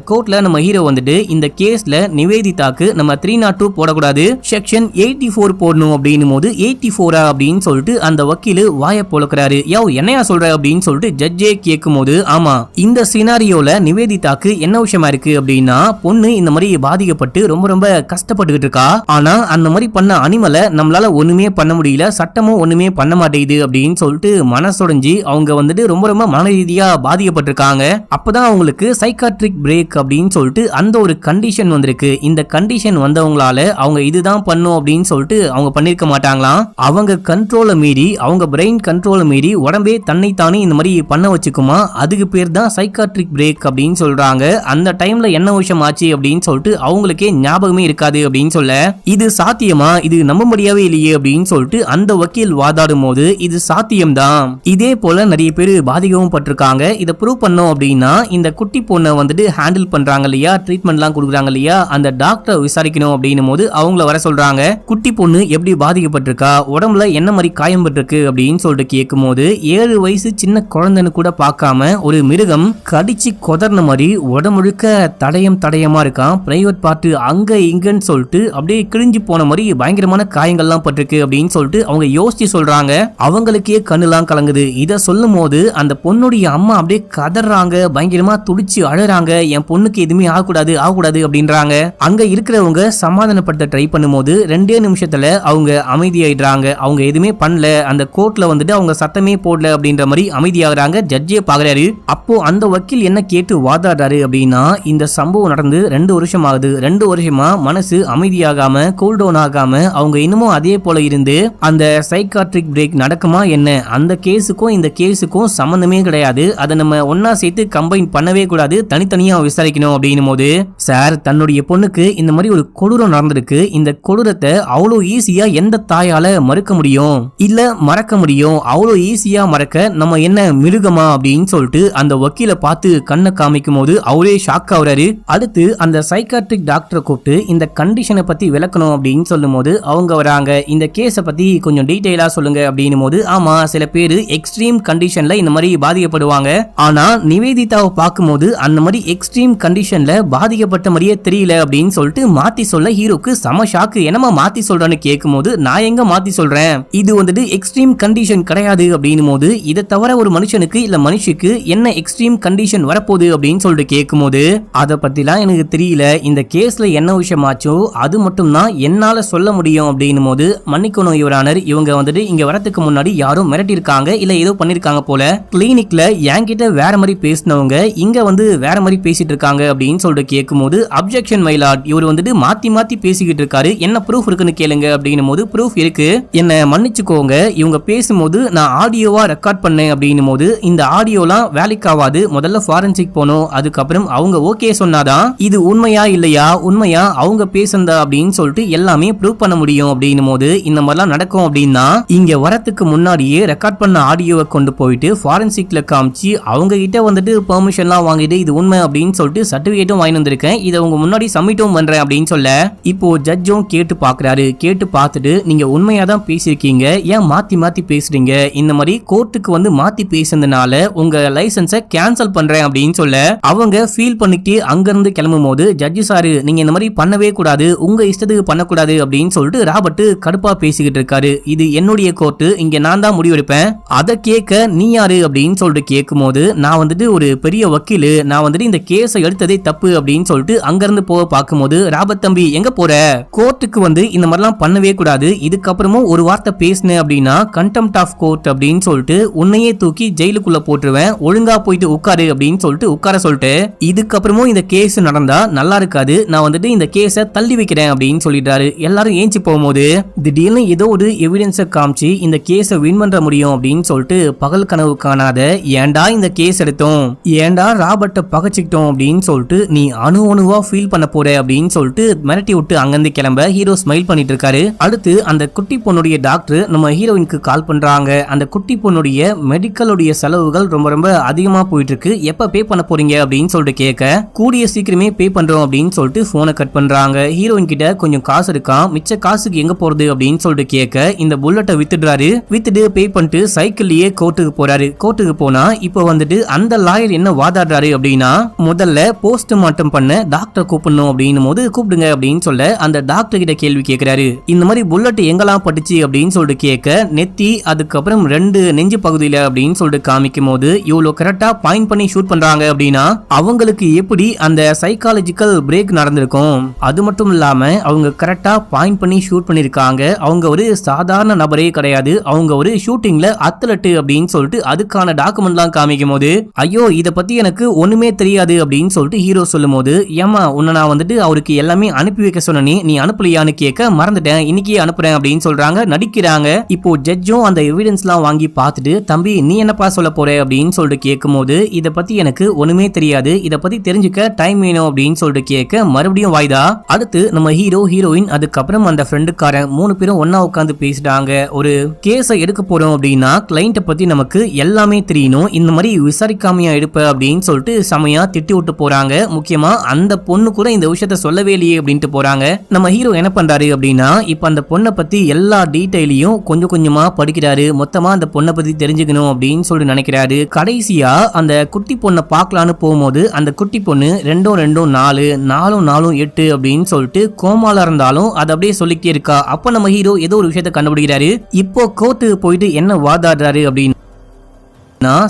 கோர்ட்ல நம்ம ஹீரோ வந்துட்டு இந்த கேஸ்ல நிவேதிதாக்கு நம்ம 302 போடக்கூடாது, செக்ஷன் 84 போடணும் அப்படின்னும் போது 84 அப்படின்னு சொல்லிட்டு அந்த வக்கீல் வாய பொளக்குறாரு. யோ என்னையா சொல்ற அப்படின்னு சொல்லிட்டு ஜட்ஜே கேட்கும் போது ஆமா இந்த சினாரியோல நிவேதிதாக்கு என்ன விஷயமா இருக்கு அப்படின்னா பொண்ணு இந்த மாதிரி பாதிக்கப்பட்டு ரொம்ப ரொம்ப கஷ்டப்பட்டுக்கிட்டு இருக்கா, ஆனா அந்த மாதிரி பண்ண அனிமலை நம்மளால ஒண்ணுமே பண்ண முடியல, சட்டமும் ஒண்ணுமே பண்ண மாட்டேங்குது அப்படின்னு சொல்லிட்டு மனசுடைஞ்சு அவங்க வந்துட்டு ரொம்ப ரொம்ப மன ரீதியா பாதிக்கப்பட்டிருக்காங்க. அப்பதான் அவங்களுக்கு சைக்காட்ரிக் பிரேக் அப்படின்னு சொல்லிட்டு அந்த ஒரு கண்டிஷன் வந்திருக்கு. இந்த கண்டிஷன் வந்தவங்களால அவங்க இதுதான் பண்ணும் அப்படின்னு சொல்லிட்டு அவங்க பண்ணிருக்க மாட்டாங்களாம். அவங்க கண்ட்ரோலை மீறி அவங்க பிரெயின் கண்ட்ரோலை மீறி உடம்பே தன்னைத்தானே இந்த மாதிரி பண்ண வச்சுக்குமா, அதுக்கு பேர் தான் சைக்காட்ரிக் பிரேக் அப்படின்னு சொல்றாங்க. அந்த டைம்ல என்ன விஷயம் ஆச்சு அப்படின்னு சொல்லிட்டு அவங்களுக்கே ஞாபகமே இருக்காது அப்படின்னு சொல்ல இது சாத்தியமா, இது நம்ப முடியவே இல்லையே அப்படின்னு சொல்லிட்டு அந்த வக்கீல் வாதாடும் போது இது சாத்தியம்தான், இதே போல நிறைய பேர் பாதிக்கவும் பட்டிருக்காங்க, இதை ப்ரூவ் பண்ணோம் அப்படின்னா இந்த குட்டி பொண்ணை வந்துட்டு ஹேண்டில் பண்றாங்க இல்லையா, ட்ரீட்மெண்ட்லாம் கொடுக்குறாங்க இல்லையா, அந்த டாக்டர் விசாரிக்கணும் அப்படின்னும் போது அவங்கள வர சொல்றாங்க. குட்டி பொண்ணு எப்படி பாதிக்கப்பட்டிருக்கா, உடம்புல என்ன மாதிரி காயம் பட்டிருக்கு அப்படின்னு சொல்லிட்டு கேட்கும் போது 7 வயசு சின்ன குழந்தைன்னு கூட பார்க்காம ஒரு மிருகம் கடிச்சு கொதர்ன மாதிரி உடம்புழுக்க தடயமா இருக்கான், பிரைவேட் பார்ட் அங்க இங்கன்னு சொல்லிட்டு அப்படியே கிழிஞ்சு போன மாதிரி பயங்கரமான காயங்கள்லாம் பட்டிருக்கு அப்படின்னு சொல்லிட்டு அவங்க யோசிச்சு சொல்றாங்க. அவங்களுக்கே கண்ணுலாம் கலங்குது. இதை சொல்லும் போது அந்த பொண்ணுடைய அம்மா அப்படியே கதறாங்க, பயங்கரமா துடிச்சு அழறாங்க, என் பொண்ணுக்கு எதுவுமே ஆகக்கூடாது அப்படின்றாங்க. அங்க இருக்கிறவங்க சமாதானப்படுத்த ட்ரை பண்ணும்போது 2 நிமிஷத்துல அவங்க அமைதியாயிடுறாங்க. அவங்க எதுவுமே பண்ணல, அந்த கோர்ட்ல வந்துட்டு அவங்க சத்தமே போடல அப்படின்ற மாதிரி அமைதியாகிறாங்க. ஜட்ஜே பாக்குறாரு. அப்போ அந்த வக்கீல் என்ன கேட்டு வாதாடுறாரு அப்படின்னா இந்த சம்பவம் நடந்து 2 வருஷம் ஆகுது, 2 வருஷமா மனசு அமைதியாகாம கூல் டவுன் ஆகாம அவங்க இன்னமும் அதே போல இருந்து அந்த சைக்காட்ரிக் பிரேக் நடக்குமா என்ன, அந்த கேஸுக்கும் இந்த கேஸுக்கும் சம்பந்தமே கிடையாது, அதை நம்ம ஒன்னா சேர்த்து கம்பைன் பண்ணவே கூடாது, தனித்தனியா விசாரிக்கணும் அப்படின்னும் போது சார் தன்னுடைய பொண்ணுக்கு இந்த மாதிரி ஒரு கொடூரம் நடந்திருக்கு, இந்த கொடூரத்தை அவ்வளோ ஈஸியா எந்த தாயால மறுக்க முடியும், இல்ல மறக்க முடியும், அவ்வளோ ஈஸியா மறக்க நம்ம என்ன மிருகமா அப்படின்னு சொல்லிட்டு அந்த வக்கீலை பார்த்து கண்ணை காமிக்கும் போது அவரே ஷாக் ஆகுறாரு. அடுத்து அந்த சைக்காட்ரிக் டாக்டரை கூப்பிட்டு இந்த கண்டிஷனை பத்தி விளக்கணும் அப்படின்னு சொல்லும் போது அவங்க வராங்க. இந்த கேஸை பத்தி கொஞ்சம் டீடைலா சொல்லுங்க அப்படின்னும் போது ஆமா சில பேர் எக்ஸ்ட்ரீம் கண்டிஷன்ல இந்த மாதிரி பாதிக்கப்படுவாங்க, ஆனா நிவேதிதாவை பார்க்கும்போது அந்த மாதிரி எக்ஸ்ட்ரீம் கண்டிஷன்ல பாதிக்கப்பட்ட மாதிரியே தெரியல அப்படின்னு சொல்லிட்டு மாத்தி சொல்ல ஹீரோக்கு செம ஷாக்கு. என்னமா மாத்தி சொல்றான்னு கேட்கும்போது நான் எங்க மாத்தி சொல்றேன், இது வந்துட்டு எக்ஸ்ட்ரீம் கண்டிஷன் கிடையாது அப்படின்னும் போது இதை தவிர ஒரு மனுஷனுக்கு இல்ல மனுஷிக்கு என்ன எக்ஸ்ட்ரீம் கண்டிஷன் வரப்போகுது அப்படின்னு சொல்லிட்டு கேட்கும்போது அதை பத்திலாம் எனக்கு தெரியல, இந்த கேஸ்ல என்ன விஷயமாச்சோ அது மட்டும் தான் என்னால சொல்ல முடியும் அப்படின்னும் போது மன்னிக்கணும் யுவரானர், இவங்க வந்துட்டு இங்க வரதுக்கு முன்னாடி யாரும் மிரட்டி இருக்காங்க இல்ல ஏதோ பண்ணிருக்காங்க போல, கிளினிக்ல என்கிட்ட வேற மாதிரி பேசினவங்க இங்க வந்து வேற மாதிரி பேசிட்டு இருக்காங்க அப்படின்னு சொல்லிட்டு கேட்கும்போது அப்ஜெக்ஷன் மை லார்ட், இவர் வந்துட்டு மாத்தி மாத்தி பேசிக்கிட்டு இருக்காரு, என்ன ப்ரூஃப் இருக்குன்னு கேளுங்க அப்படின்னும் போது ப்ரூஃப் இருக்கு, என்ன மன்னிச்சுக்கோங்க இவங்க பேசும்போது நான் ஆடியோவா ரெக்கார்ட் பண்ணேன் அப்படின்னும் போது இந்த ஆடியோலாம் வேலைக்கு ஆகாது, முதல்ல ஃபாரன்சிக் போனோம், அதுக்கப்புறம் அவங்க ஓகே சொன்னாதான் இது உண்மையா இல்லையா உண்மையா அவங்க பேசுனதா அப்படின்னு சொல்லிட்டு எல்லாமே ப்ரூவ் பண்ண முடியும் அப்படின்னும் போது இந்த மாதிரிலாம் நடக்கும் அப்படின்னா இங்க வரத்துக்கு முன்னாடியே ரெக்கார்ட் பண்ண ஆடியோவை கொண்டு போயிட்டு ஃபாரன்சிக்ல காமிச்சு அவங்க கிட்ட வந்துட்டு பெர்மிஷன்லாம் வாங்கிட்டு இது உண்மை அப்படின்னு சொல்லிட்டு சர்டிபிகேட்டும் வாங்கி வந்திருக்கேன், இதை உங்க முன்னாடி சப்மிட்டும் பண்றேன் அப்படின்னு சொல்ல இப்போ ஜட்ஜும் கேட்டு பாக்குறாரு. கேட்டு பார்த்துட்டு நீங்க உண்மையா தான் பேசிருக்கீங்க, ஏன் மாத்தி மாத்தி பேசுறீங்க, இந்த மாதிரி கோர்ட்டுக்கு வந்து மாத்தி பேசுனதுனால உங்க லைசன்ஸை கேன்சல் பண்றேன் அப்படின்னு சொல்ல அவங்க ஃபீல் பண்ணிட்டு அங்க இருந்து கிளம்பும் போது ஜட்ஜு சாரு நீங்க இந்த மாதிரி பண்ணவே கூடாது, உங்க இஷ்டத்துக்கு பண்ணக்கூடாது அப்படின்னு சொல்லிட்டு ராபர்ட் கடுப்பா பேசிக்கிட்டு இருக்காரு. இது என்னுடைய கோர்ட்டு, இங்க நான் தான் முடிவெடுப்பேன், அதை கேட்க நீ யாரு அப்படின்னு சொல்லிட்டு கேட்கும் போது நான் வந்துட்டு ஒரு பெரிய வக்கீலு, நான் வந்துட்டு இந்த கேஸை எடுத்ததே தப்பு அப்படின்னு சொல்லிட்டு அங்க இருந்து போக பார்க்கும்போது ராபர்ட் தம்பி எங்க போற, கோர்ட்டுக்கு வந்து இந்த மாதிரிலாம் பண்ணவே கூடாது, இதுக்கப்புறமும் ஒரு வார்த்தை பேசுனேன் அப்படின்னா கண்டெம்ப்ட் ஆஃப் கோர்ட் அப்படின்னு சொல்லிட்டு உன்னையே தூக்கி ஜெயிலுக்குள்ள போட்டுருவேன், ஒழுங்கா போயிட்டு உட்காரு அப்படின்னு சொல்லிட்டு உட்கார சொல்லிட்டு இதுக்கப்புறமும் இந்த கேஸ் நடந்தா நல்லா இருக்காது, நான் வந்துட்டு இந்த கேஸை தள்ளி வைக்கிறேன் அப்படின்னு சொல்லிட்டாரு. எல்லாரும் ஏஞ்சி போகும்போது திடீர்னு ஏதோ ஒரு எவிடன்ஸை காமிச்சு இந்த கேஸை வின் பண்ற முடியும் அப்படின்னு சொல்லிட்டு பகல் கனவு காணாத ஏண்டா இந்த கேஸ் எடுத்தோம், ஏண்டா ராபர்ட்டை பகச்சிக்கிட்டோம் அப்படின்னு சொல்லிட்டு நீ அணுவா ஃபீல் பண்ண போற அப்படின்னு சொல்லிட்டு மிரட்டி விட்டு அங்கிருந்து கிளம்ப ஹீரோ ஸ்மைல் பண்ணிட்டு இருக்காரு. அடுத்து அந்த குட்டி பொண்ணுடைய டாக்டர் நம்ம ஹீரோயினுக்கு கால் பண்றாங்க. அந்த குட்டி பொண்ணுடைய மெடிக்கலுடைய செலவுகள் ரொம்ப ரொம்ப அதிகமா போயிட்டு இருக்கு, எப்ப பே பண்ண போறீங்க அப்படின்னு சொல்லிட்டு கேட்க கூடிய சீக்கிரமே பே பண்றோம் அப்படின்னு சொல்லிட்டு போனை கட் பண்றாங்க. ஹீரோயின் கிட்ட கொஞ்சம் காசு இருக்கான், மிச்ச காசுக்கு எங்க போறது அப்படின்னு சொல்லிட்டு கேட்க இந்த புல்லட்டை வித்துடுறாரு. வித்துட்டு பே பண்ணிட்டு சைக்கிள்லயே கோர்ட்டுக்கு போறாரு. கோர்ட்டுக்கு போனா இப்ப வந்துட்டு அந்த லாயர் என்ன வாதாடுறாரு அப்படின்னா முதல்ல போஸ்ட்மார்ட்டம் பண்ண டாக்டர் கூப்பிடணும் அப்படின்னும் போது கூப்பிடுங்க அப்படின்னு சொல்ல அந்த டாக்டர் கிட்ட கேள்வி கேட்கிறாரு. இந்த மாதிரி புல்லட் எங்கெல்லாம் பட்டுச்சு அப்படின்னு சொல்லிட்டு கேட்க நெத்தி அதுக்கப்புறம் 2 நெஞ்சு பகுதியில அப்படின்னு சொல்லிட்டு காமிக்கும் போது இவ்வளவு கரெக்டா பாயிண்ட் பண்ணி ஷூட் பண்றாங்க அப்படின்னா அவங்களுக்கு எப்படி அந்த சைக்காலஜிக்கல் பிரேக் நடந்திருக்கும், அது மட்டும் இல்லாம அவங்க கரெக்டா பாயிண்ட் பண்ணி ஷூட் பண்ணிருக்காங்க, அவங்க ஒரு சாதாரண நபரே கிடையாது, அவங்க ஒரு ஷூட்டிங்ல அத்லட் அப்படின்னு சொல்லிட்டு அதுக்கான டாக்குமெண்ட்லாம் காமிக்கும் போது ஐயோ இத பத்தி எனக்கு ஒண்ணுமே தெரியாது அப்படின்னு சொல்லிட்டு ஹீரோ சொல்லும் போது ஏமா உன்னை நான் வந்துட்டு அவருக்கு எல்லாமே அனுப்பி வைக்க சொன்னே நீ அனுப்பலையான்னு கேட்க மறந்துட்டேன் இன்னைக்கே அனுப்புறேன் அப்படின்னு சொல்றாங்க, நடிக்கிறாங்க. இப்போ ஜட்ஜும் அந்த எவிடன்ஸ்லாம் வாங்கி பார்த்துட்டு தம்பி நீ என்னப்பா சொல்ல போற அப்படின்னு சொல்லிட்டு கேட்கும் போது இத பத்தி எனக்கு ஒண்ணுமே தெரியாது, இத பத்தி தெரிஞ்சுக்க டைம் வேணும் அப்படின்னு சொல்லிட்டு கேட்க மறுபடியும் வாய்தா. அடுத்து நம்ம ஹீரோ ஹீரோயின் அதுக்கப்புறம் அந்த ஃப்ரெண்டுக்காரன் 3 பேரும் ஒன்னா உட்காந்து பேசிட்டாங்க. ஒரு கேஸை எடுக்க போறோம் அப்படின்னா கிளைண்ட்டை பத்தி நமக்கு எல்லாமே தெரியணும், இந்த மாதிரி விசாரிக்காமையா எடுப்ப அப்படின்னு சொல்லிட்டு செமையா திட்டி விட்டு போறாங்க. முக்கியமா அந்த பொண்ணு கூட இந்த விஷயத்த சொல்லவே இல்லையே அப்படின்ட்டு போறாங்க. நம்ம ஹீரோ என்ன பண்றாரு அப்படின்னா இப்ப அந்த பொண்ணை பத்தி எல்லா டீடைலையும் கொஞ்சம் கொஞ்சமா படிக்கிறாரு, மொத்தமா அந்த பொண்ணை பத்தி தெரிஞ்சுக்கணும் அப்படின்னு சொல்லிட்டு நினைக்கிறாரு. கடைசியா அந்த குட்டி பொண்ணை பார்க்கலான்னு போகும்போது அந்த குட்டி பொண்ணு 2 2 4 4 4 8 அப்படின்னு சொல்லிட்டு கோமால இருந்தாலும் அது அப்படியே சொல்லிக்கிட்டே இருக்கா. அப்ப நம்ம ஹீரோ ஏதோ ஒரு விஷயத்த கண்டுபிடிக்கிறாரு. இப்போ கோர்ட்டுக்கு போயிட்டு என்ன வாதாடுறாரு அப்படின்னு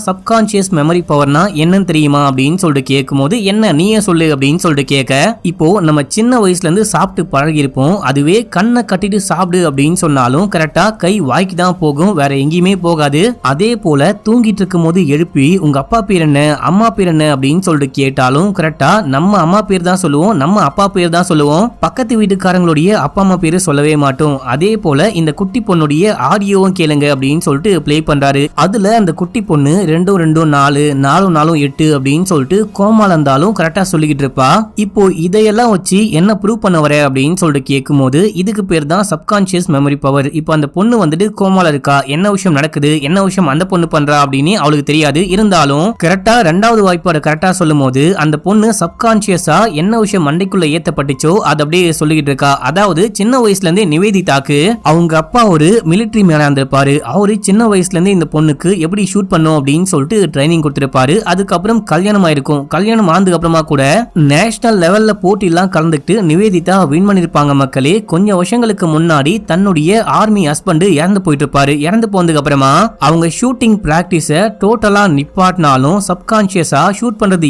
சப்கான்சியஸ் மெமரி பவர்னா என்னன்னு தெரியுமா அப்படின்னு சொல்லிட்டு கேட்கும்போது என்ன நீயே சொல்லு அப்படின்னு சொல்லிட்டு கேட்க இப்போ நம்ம சின்ன வயசுல இருந்து சாப்பிட்டு பழகி இருப்போம், அதுவே கண்ணை கட்டிட்டு சாப்பிடு அப்படின்னு சொன்னாலும் கரெக்டா கை வாய்க்கு தான் போகும், வேற எங்கேயுமே போகாது. அதே போல தூங்கிட்டு இருக்கும் போது எழுப்பி உங்க அப்பா பேர் என்ன அம்மா பேர் என்ன அப்படின்னு சொல்லிட்டு கேட்டாலும் கரெக்டா நம்ம அம்மா பேர் தான் சொல்லுவோம், நம்ம அப்பா பேர் தான் சொல்லுவோம், பக்கத்து வீட்டுக்காரங்களுடைய அப்பா அம்மா பேரு சொல்லவே மாட்டோம். அதே போல இந்த குட்டி பொண்ணுடைய ஆடியோவும் கேளுங்க அப்படின்னு சொல்லிட்டு பிளே பண்றாரு. அதுல அந்த குட்டி பொண்ணு 2 2 4 4 4 8 அப்படின்னு சொல்லிட்டு கோமால இருந்தாலும் கரெக்டா சொல்லிக்கிட்டு இருப்பா. இப்போ இதையெல்லாம் வச்சு என்ன ப்ரூவ் பண்ண வர அப்படின்னு சொல்லிட்டு கேட்கும்போது இதுக்கு பேர் தான் சப்கான்சியஸ் மெமரி பவர். இப்போ அந்த பொண்ணு வந்துட்டு கோமால இருக்கா, என்ன விஷயம் நடக்குது என்ன விஷயம் அந்த பொண்ணு பண்றா அப்படின்னு அவளுக்கு தெரியாது, இருந்தாலும் கரெக்டா 2வது வாய்ப்பாடு கரெக்டா சொல்லும் போது அந்த பொண்ணு சப்கான்சியஸா என்ன விஷயம் மண்டைக்குள்ள ஏத்தப்பட்டுச்சோ அதை அப்படியே சொல்லிக்கிட்டு இருக்கா. அதாவது சின்ன வயசுல இருந்தே நிவேதிதாக்கு அவங்க அப்பா ஒரு மிலிட்டரி மேனா இருந்திருப்பாரு, அவரு சின்ன வயசுல இருந்தே இந்த பொண்ணுக்கு எப்படி ஷூட் பண்ணும் பண்ணணும் அப்படின்னு சொல்லிட்டு ட்ரைனிங் கொடுத்திருப்பாரு. அதுக்கப்புறம் கல்யாணம் ஆயிருக்கும். கல்யாணம் ஆனதுக்கு அப்புறமா கூட நேஷனல் லெவல்ல போட்டி எல்லாம் கலந்துட்டு நிவேதிதா வின் பண்ணிருப்பாங்க. மக்களே, கொஞ்சம் வருஷங்களுக்கு முன்னாடி தன்னுடைய ஆர்மி ஹஸ்பண்ட் இறந்து போயிட்டு இருப்பாரு. இறந்து போனதுக்கு அப்புறமா அவங்க ஷூட்டிங் பிராக்டிஸ டோட்டலா நிப்பாட்டினாலும் சப்கான்சியஸா ஷூட் பண்றது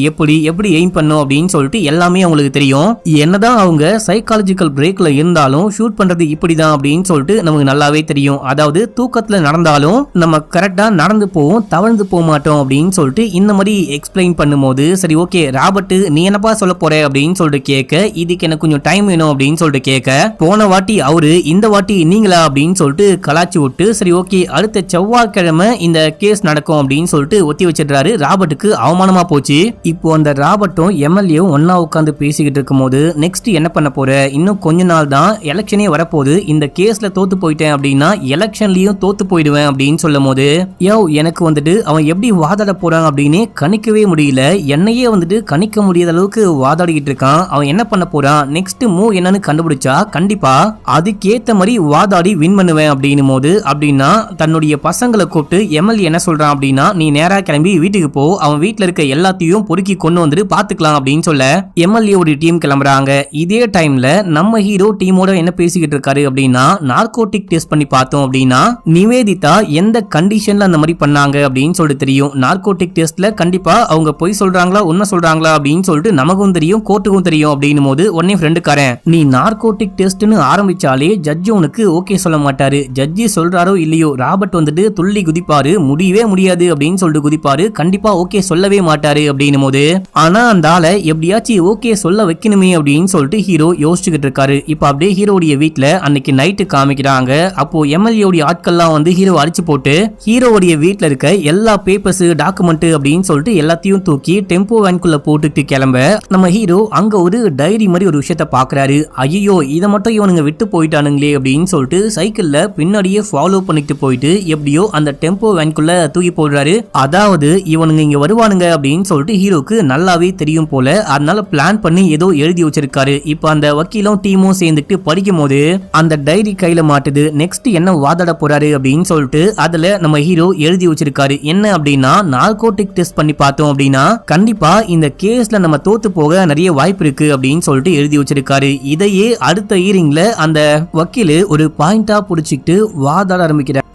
எப்படி எய்ம் பண்ணும் அப்படின்னு சொல்லிட்டு எல்லாமே அவங்களுக்கு தெரியும். என்னதான் அவங்க சைக்காலஜிக்கல் பிரேக்ல இருந்தாலும் ஷூட் பண்றது இப்படிதான் அப்படின்னு சொல்லிட்டு நமக்கு நல்லாவே தெரியும். அதாவது தூக்கத்துல நடந்தாலும் நம்ம கரெக்டா நடந்து போவோம், தவழ்ந்து போக மாட்டோம் அப்படின்னு சொல்லிட்டு இந்த மாதிரி எக்ஸ்பிளைன் பண்ணும்போது, சரி ஓகே ராபர்ட் நீ என்னப்பா சொல்ல போற அப்படின்னு சொல்லிட்டு கேட்க, இதுக்கு எனக்கு கொஞ்சம் டைம் வேணும் அப்படின்னு சொல்லிட்டு கேட்க, போன வாட்டி அவரு இந்த வாட்டி நீங்களா அப்படின்னு சொல்லிட்டு கலாச்சி விட்டு, சரி ஓகே அடுத்த செவ்வாய்க்கிழமை இந்த கேஸ் நடக்கும் அப்படின்னு சொல்லிட்டு ஒத்தி வச்சிடுறாரு. ராபர்ட்டுக்கு அவமானமா போச்சு. இப்போ அந்த ராபர்ட்டும் எம்எல்ஏவும் ஒன்னா உட்காந்து பேசிக்கிட்டு இருக்கும் போது, நெக்ஸ்ட் என்ன பண்ண போற, இன்னும் கொஞ்ச நாள் தான் எலெக்ஷனே வரப்போகுது, இந்த கேஸ்ல தோத்து போயிட்டேன் அப்படின்னா எலெக்ஷன்லயும் தோத்து போயிடுவேன் அப்படின்னு சொல்லும் போது, எனக்கு வந்துட்டு அவன் எப்படி வாதாட போறான் அப்படின்னு கணிக்கவே முடியல. என்னையே வந்துட்டு கணிக்க முடியாத அளவுக்கு வாதாடிக்கிட்டு இருக்கான். அவன் என்ன பண்ண போறான், நெக்ஸ்ட் மூவ் என்னன்னு கண்டுபிடிச்சா கண்டிப்பா அதுக்கேத்த மாதிரி வாதாடி வின் பண்ணுவேன் அப்படின்னும் போது, அப்படின்னா தன்னுடைய பசங்களை கூப்பிட்டு எம்எல்ஏ என்ன சொல்றான் அப்படின்னா, நீ நேரா கிளம்பி வீட்டுக்கு போ, அவன் வீட்டுல இருக்க எல்லாத்தையும் பொறுக்கி கொண்டு வந்துட்டு பாத்துக்கலாம் அப்படின்னு சொல்ல எம்எல்ஏ ஒரு டீம் கிளம்புறாங்க. இதே டைம்ல நம்ம ஹீரோ டீமோட என்ன பேசிக்கிட்டு இருக்காரு அப்படின்னா, நார்கோட்டிக் டெஸ்ட் பண்ணி பார்த்தோம் அப்படின்னா நிவேதிதா எந்த கண்டிஷன்ல அந்த மாதிரி பண்ணாங்க அப்படின்னு சொல்லிட்டு தெரியும். நார்கோட்டிக் டெஸ்ட்ல கண்டிப்பா அவங்க பொய் சொல்றாங்களா உண்மை சொல்றாங்களா அப்படின்னு சொல்லிட்டு நமக்கும் தெரியும், கோர்ட்டுக்கும் தெரியும் அப்படின்னும் போது, உடனே ஃப்ரெண்டுக்காரன் நீ நார்கோட்டிக் டெஸ்ட்னு ஆரம்பிச்சாலே ஜட்ஜ் உனக்கு ஓகே சொல்ல மாட்டாரு, ஜட்ஜி சொல்றாரோ இல்லையோ ராபர்ட் வந்துட்டு துள்ளி குதிப்பாரு, முடியவே முடியாது அப்படின்னு சொல்லிட்டு குதிப்பாரு, கண்டிப்பா ஓகே சொல்லவே மாட்டாரு அப்படின்னும் போது, ஆனா அந்த ஆளை எப்படியாச்சும் ஓகே சொல்ல வைக்கணுமே அப்படின்னு சொல்லிட்டு ஹீரோ யோசிச்சுக்கிட்டு இருக்காரு. இப்ப அப்படியே ஹீரோடைய வீட்டுல அன்னைக்கு நைட்டு காமிக்கிறாங்க. அப்போ எம்எல்ஏ ஆட்கள்லாம் வந்து ஹீரோ அடிச்சு போட்டு ஹீரோடைய வீட்டுல இருக்க எல்லா பேப்பர்ஸ் டாக்குமெண்ட் அப்படின்னு சொல்லிட்டு எல்லாத்தையும் தூக்கி டெம்போ வேன்குள்ள போட்டுட்டு கிளம்ப, நம்ம ஹீரோ அங்க ஒரு டைரி மாதிரி ஒரு விஷயத்த பாக்குறாரு. ஐயோ இதை மட்டும் இவனுங்க விட்டு போயிட்டானுங்களே அப்படின்னு சொல்லிட்டு சைக்கிள்ல பின்னாடியே ஃபாலோ பண்ணிட்டு போயிட்டு எப்படியோ அந்த டெம்போ வேன்குள்ள தூக்கி போடுறாரு. அதாவது இவனுங்க இங்க வருவானுங்க அப்படின்னு சொல்லிட்டு ஹீரோக்கு நல்லாவே தெரியும் போல, அதனால பிளான் பண்ணி ஏதோ எழுதி வச்சிருக்காரு. இப்ப அந்த வக்கீலும் டீமும் சேர்ந்துட்டு படிக்கும் போது அந்த டைரி கையில மாட்டுது. நெக்ஸ்ட் என்ன வாதாட போறாரு அப்படின்னு சொல்லிட்டு அதுல நம்ம ஹீரோ எழுதி வச்சிருக்காரு. என்ன அப்படின்னா, நார்கோட்டிக் டெஸ்ட் பண்ணி பார்த்தோம் அப்படின்னா கண்டிப்பா இந்த கேஸ்ல நம்ம தோத்து போக நிறைய வாய்ப்பு இருக்கு அப்படின்னு சொல்லிட்டு எழுதி வச்சிருக்காரு. இதையே அடுத்த ஹியரிங்ல அந்த வக்கீல் ஒரு பாயிண்டா புடிச்சிட்டு வாதாட ஆரம்பிக்கிறார்.